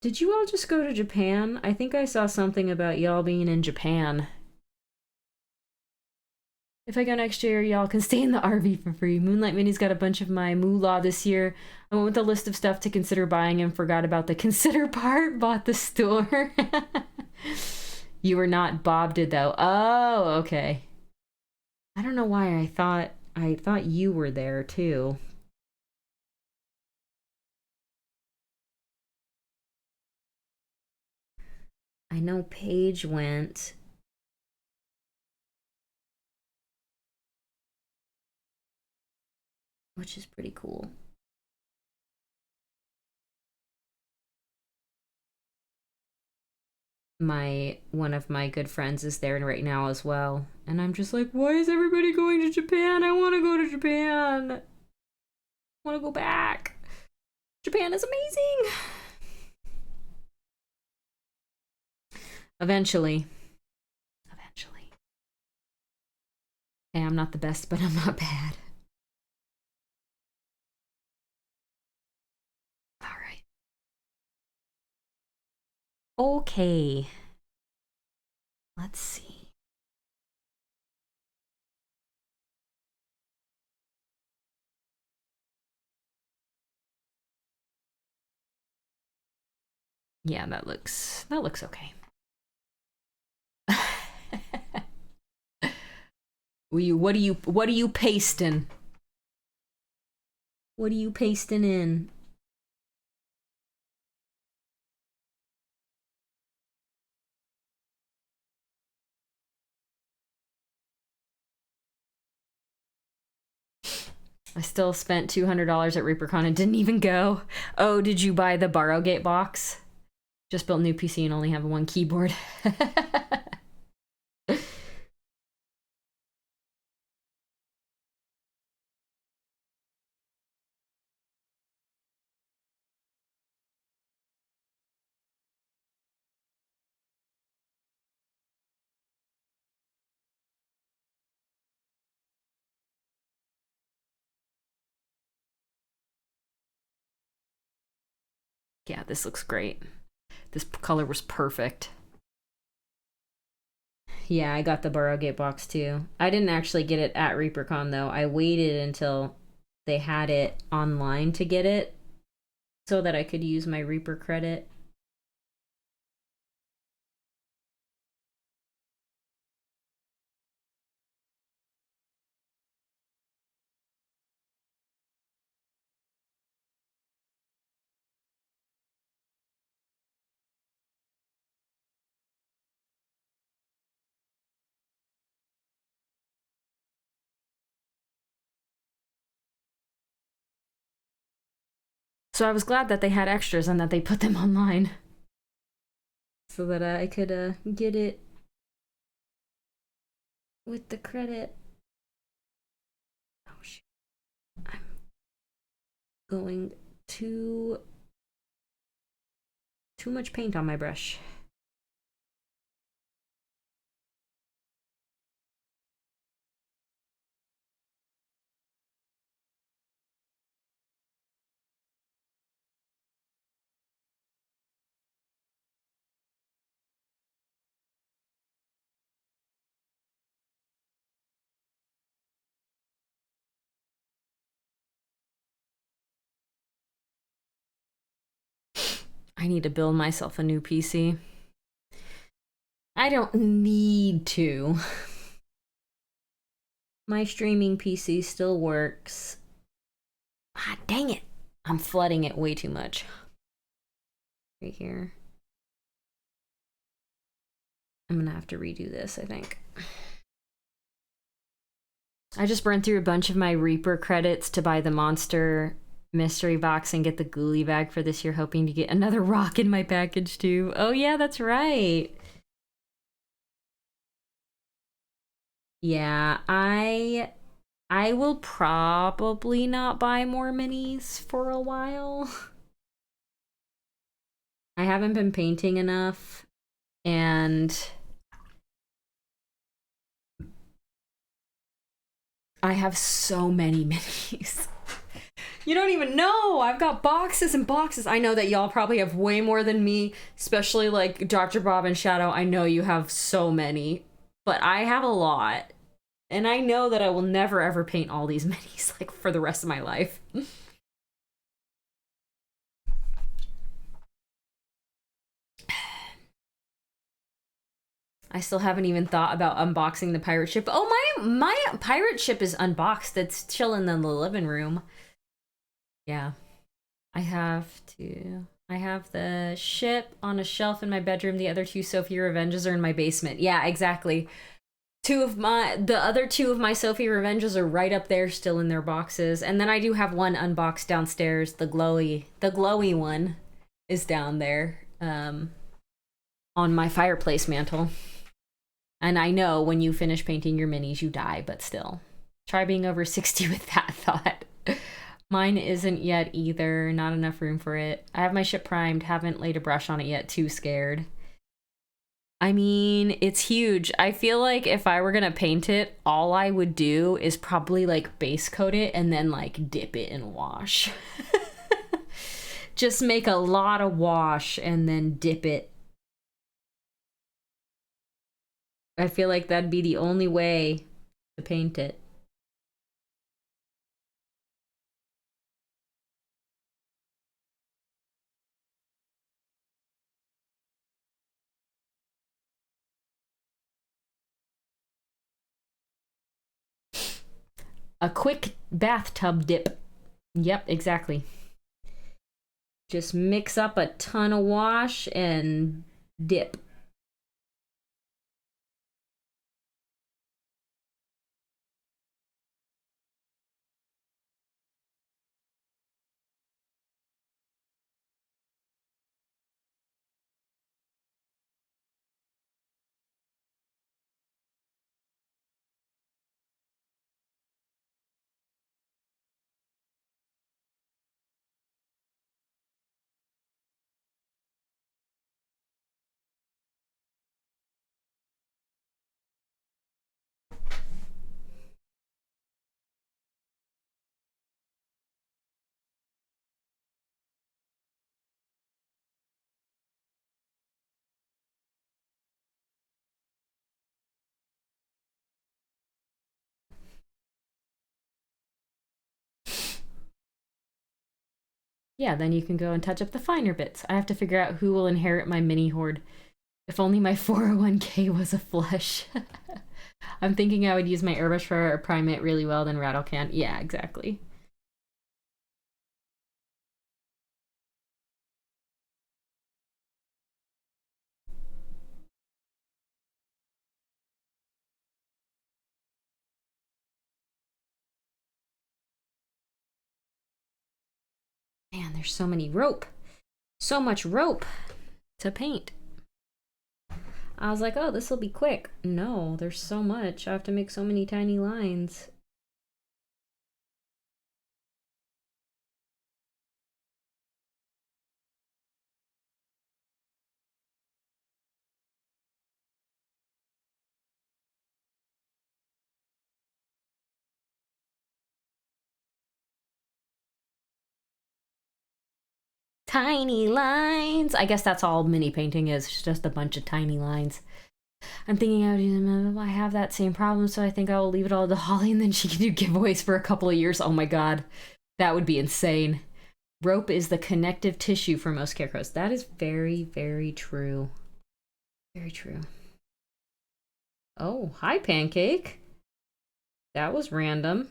A: Did you all just go to Japan? I think I saw something about y'all being in Japan. If I go next year, y'all can stay in the RV for free. Moonlight Minis got a bunch of my moolah this year. I went with a list of stuff to consider buying and forgot about the consider part. Bought the store. You were not. Bob did though. Oh, okay. I don't know why I thought you were there too. I know Paige went. Which is pretty cool. One of my good friends is there right now as well. And I'm just like, why is everybody going to Japan? I want to go to Japan. I want to go back. Japan is amazing. Eventually. Hey, I'm not the best, but I'm not bad. All right. Okay. Let's see. Yeah, that looks okay. What are you pasting? What are you pasting in? I still spent $200 at ReaperCon and didn't even go. Oh, did you buy the Borrowgate box? Just built a new PC and only have one keyboard. Yeah, this looks great. This color was perfect. Yeah, I got the Borrowgate box too. I didn't actually get it at ReaperCon though. I waited until they had it online to get it so that I could use my Reaper credit. So I was glad that they had extras and that they put them online so that I could get it with the credit. Oh shit. I'm going too much paint on my brush. I need to build myself a new PC. I don't need to. My streaming PC still works. Ah, dang it. I'm flooding it way too much. Right here. I'm gonna have to redo this, I think. I just burned through a bunch of my Reaper credits to buy the Monster mystery box and get the ghoulie bag for this year, hoping to get another rock in my package too. Oh yeah, that's right. Yeah, I I will probably not buy more minis for a while. I haven't been painting enough, and I have so many minis. You don't even know. I've got boxes and boxes. I know that y'all probably have way more than me, especially like Dr. Bob and Shadow. I know you have so many, but I have a lot. And I know that I will never ever paint all these minis like for the rest of my life. I still haven't even thought about unboxing the pirate ship. Oh, my pirate ship is unboxed. It's chilling in the living room. Yeah. I have the ship on a shelf in my bedroom. The other two Sophie Revenges are in my basement. Yeah, exactly. The other two of my Sophie Revenges are right up there still in their boxes. And then I do have one unboxed downstairs. The glowy one is down there on my fireplace mantle. And I know when you finish painting your minis, you die, but still. Try being over 60 with that thought. Mine isn't yet either. Not enough room for it. I have my ship primed. Haven't laid a brush on it yet. Too scared. I mean, it's huge. I feel like if I were gonna paint it, all I would do is probably like base coat it and then like dip it in wash. Just make a lot of wash and then dip it. I feel like that'd be the only way to paint it. A quick bathtub dip. Yep, exactly. Just mix up a ton of wash and dip. Yeah, then you can go and touch up the finer bits. I have to figure out who will inherit my mini hoard. If only my 401k was a flush. I'm thinking I would use my airbrush for prime it really well, then rattle can. Yeah, exactly. Man, there's so many rope. So much rope to paint. I was like, oh, this will be quick. No, there's so much. I have to make so many tiny lines. Tiny lines. I guess that's all mini painting is. It's just a bunch of tiny lines. I'm thinking I have that same problem, so I think I will leave it all to Holly and then she can do giveaways for a couple of years. Oh my god. That would be insane. Rope is the connective tissue for most scarecrows. That is very, very true. Very true. Oh, hi, Pancake. That was random.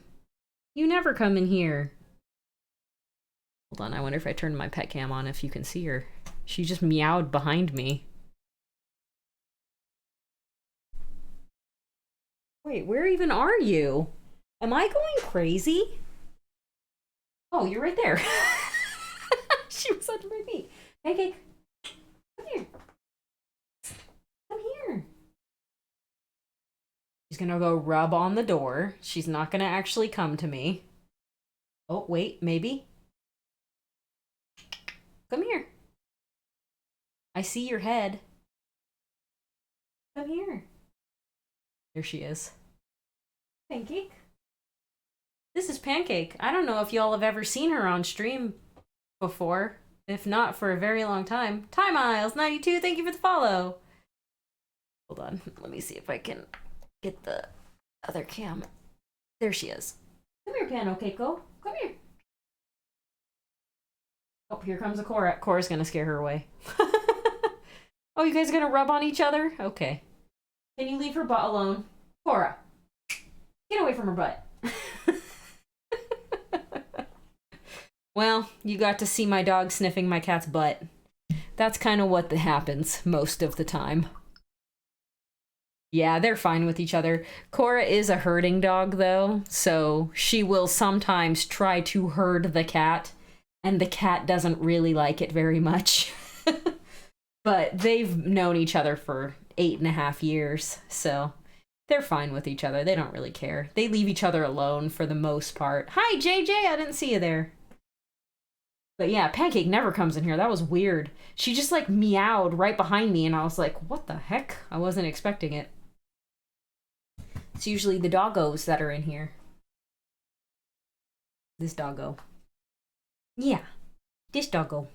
A: You never come in here. Hold on, I wonder if I turn my pet cam on if you can see her. She just meowed behind me. Wait, where even are you? Am I going crazy? Oh, you're right there. She was under my feet. Pancake, come here. Come here. She's gonna go rub on the door. She's not gonna actually come to me. Oh, wait, maybe. Come here. I see your head. Come here. There she is. Pancake. This is Pancake. I don't know if y'all have ever seen her on stream before. If not, for a very long time. Ty Miles 92, thank you for the follow. Hold on, let me see if I can get the other cam. There she is. Come here, Keiko. Come here. Oh, here comes a Cora. Cora's gonna scare her away. Oh, you guys are gonna rub on each other? Okay. Can you leave her butt alone? Cora, get away from her butt. Well, you got to see my dog sniffing my cat's butt. That's kind of what happens most of the time. Yeah, they're fine with each other. Cora is a herding dog, though, so she will sometimes try to herd the cat, and the cat doesn't really like it very much. But they've known each other for 8.5 years, so they're fine with each other. They don't really care. They leave each other alone for the most part. Hi, JJ! I didn't see you there. But yeah, Pancake never comes in here. That was weird. She just like meowed right behind me, and I was like, what the heck? I wasn't expecting it. It's usually the doggos that are in here. This doggo. Yeah, this doggo.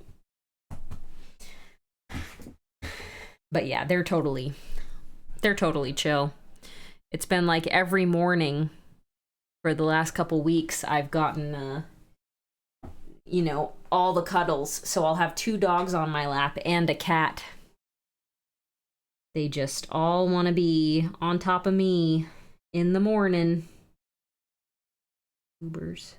A: But yeah, they're totally chill. It's been like every morning for the last couple weeks I've gotten you know, all the cuddles. So I'll have 2 dogs on my lap and a cat. They just all want to be on top of me in the morning. Ubers.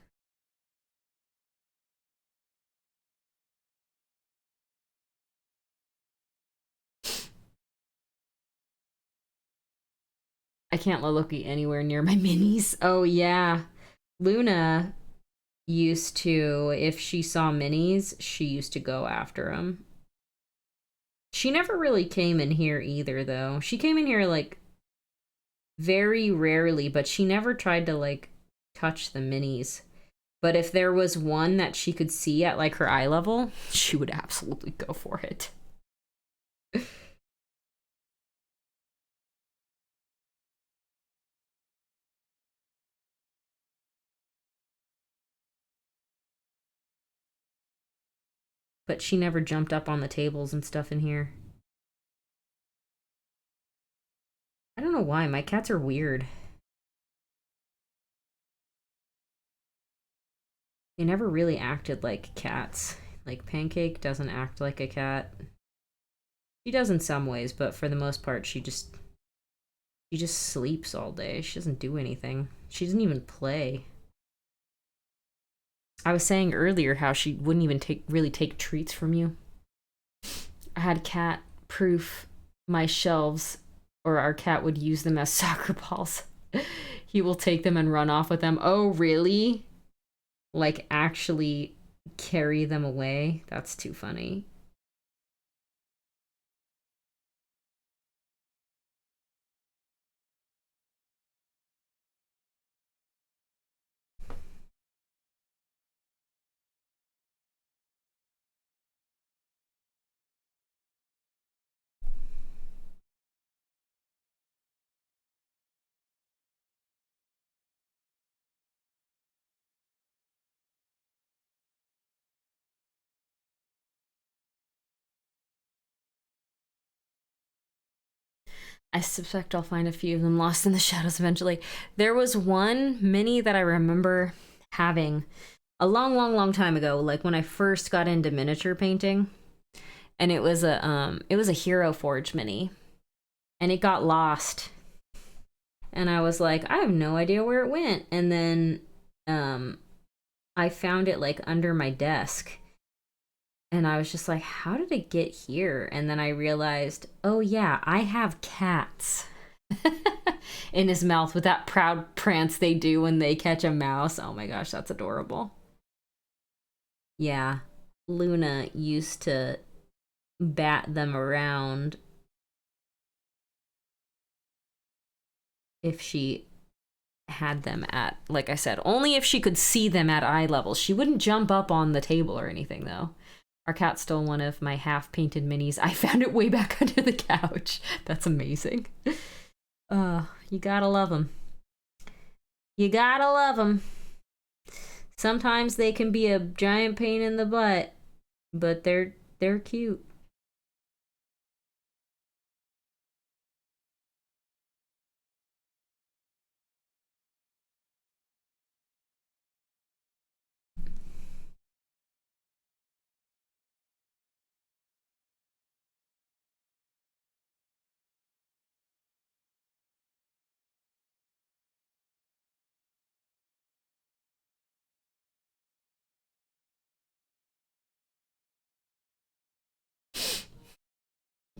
A: I can't let Loki anywhere near my minis. Oh yeah. Luna used to, if she saw minis, she used to go after them. She never really came in here either, though. She came in here, like, very rarely, but she never tried to, like, touch the minis. But if there was one that she could see at, like, her eye level, she would absolutely go for it. But she never jumped up on the tables and stuff in here. I don't know why. My cats are weird. They never really acted like cats. Like, Pancake doesn't act like a cat. She does in some ways, but for the most part, she just sleeps all day. She doesn't do anything. She doesn't even play. I was saying earlier how she wouldn't even really take treats from you. I had cat proof my shelves, or our cat would use them as soccer balls. He will take them and run off with them. Oh, really? Like, actually carry them away? That's too funny. I suspect I'll find a few of them lost in the shadows eventually. There was one mini that I remember having a long time ago, like when I first got into miniature painting, and it was a Hero Forge mini, and it got lost, and I was like, I have no idea where it went, and then I found it like under my desk. And I was just like, how did it get here? And then I realized, oh yeah, I have cats. In his mouth with that proud prance they do when they catch a mouse. Oh my gosh, that's adorable. Yeah, Luna used to bat them around. if she had them at, like I said, only if she could see them at eye level. She wouldn't jump up on the table or anything, though. Our cat stole one of my half-painted minis. I found it way back under the couch. That's amazing. You gotta love them. You gotta love them. Sometimes they can be a giant pain in the butt, but they're cute.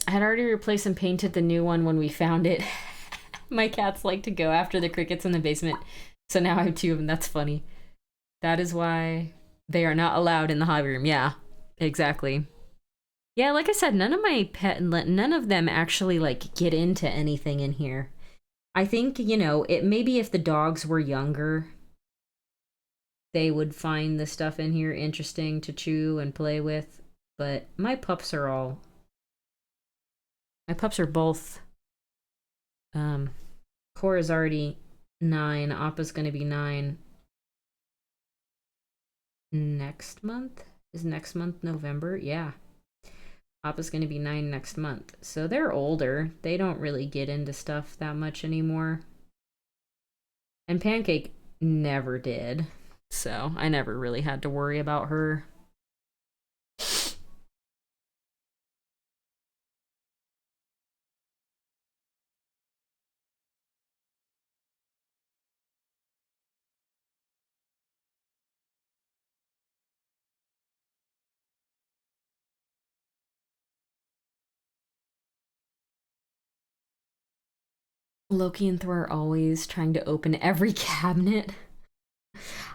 A: I had already replaced and painted the new one when we found it. My cats like to go after the crickets in the basement, so now I have 2 of them. That's funny. That is why they are not allowed in the hobby room. Yeah, exactly. Yeah, like I said, none of them actually like get into anything in here. I think, you know, it maybe if the dogs were younger, they would find the stuff in here interesting to chew and play with. But my pups are both, Cora's already 9, Appa's gonna be 9 next month. Is next month November? Yeah. Appa's gonna be 9 next month. So they're older. They don't really get into stuff that much anymore. And Pancake never did. So I never really had to worry about her. Loki and Thor are always trying to open every cabinet.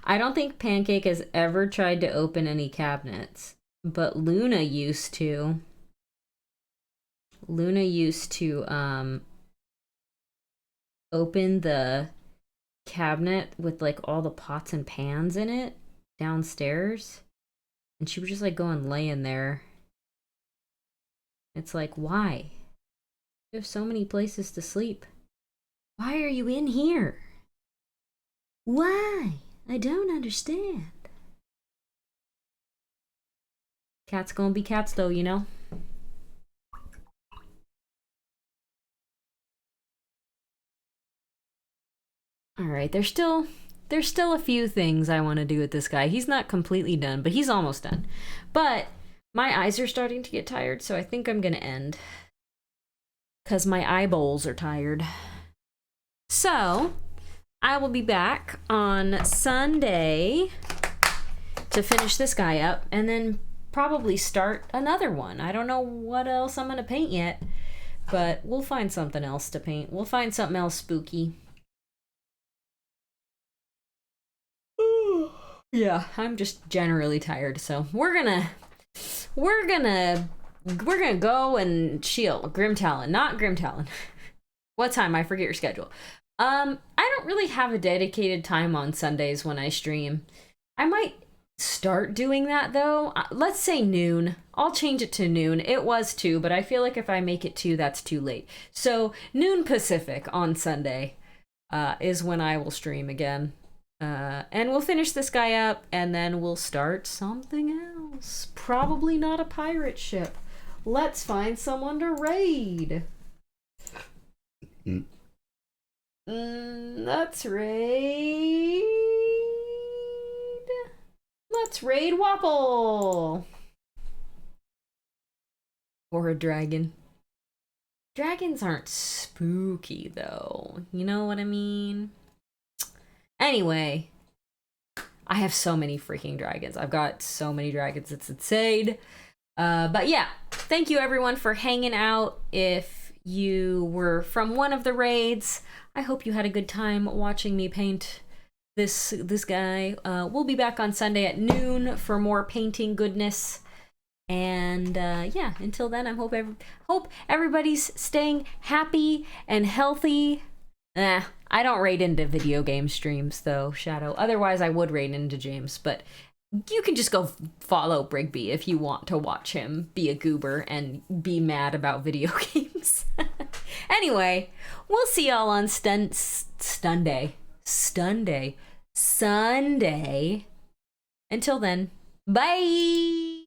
A: I don't think Pancake has ever tried to open any cabinets, but Luna used to. Luna used to open the cabinet with like all the pots and pans in it downstairs, and she would just like go and lay in there. It's like, why? You have so many places to sleep. Why are you in here? Why? I don't understand. Cats gonna be cats though, you know? Alright, there's still a few things I want to do with this guy. He's not completely done, but he's almost done. But my eyes are starting to get tired, so I think I'm gonna end. Because my eyeballs are tired. So, I will be back on Sunday to finish this guy up and then probably start another one. I don't know what else I'm going to paint yet, but we'll find something else to paint. We'll find something else spooky. Yeah, I'm just generally tired, so we're gonna go and chill. Grim Talon, not Grim Talon. What time? I forget your schedule. I don't really have a dedicated time on Sundays when I stream. I might start doing that though. Let's say noon. I'll change it to noon. It was 2, but I feel like if I make it 2, that's too late. So noon Pacific on Sunday is when I will stream again. And we'll finish this guy up and then we'll start something else. Probably not a pirate ship. Let's find someone to raid. Let's raid. Let's raid Wapple. Or a dragon. Dragons aren't spooky though. You know what I mean? Anyway, I have so many freaking dragons. I've got so many dragons. It's insane. But yeah, thank you everyone for hanging out. If you were from one of the raids, I hope you had a good time watching me paint this guy. We'll be back on Sunday at noon for more painting goodness. And yeah, until then, I hope everybody's staying happy and healthy. I don't raid into video game streams though, Shadow. Otherwise I would raid into James, but you can just go follow Brigby if you want to watch him be a goober and be mad about video games. Anyway, we'll see y'all on Sunday. Until then, bye!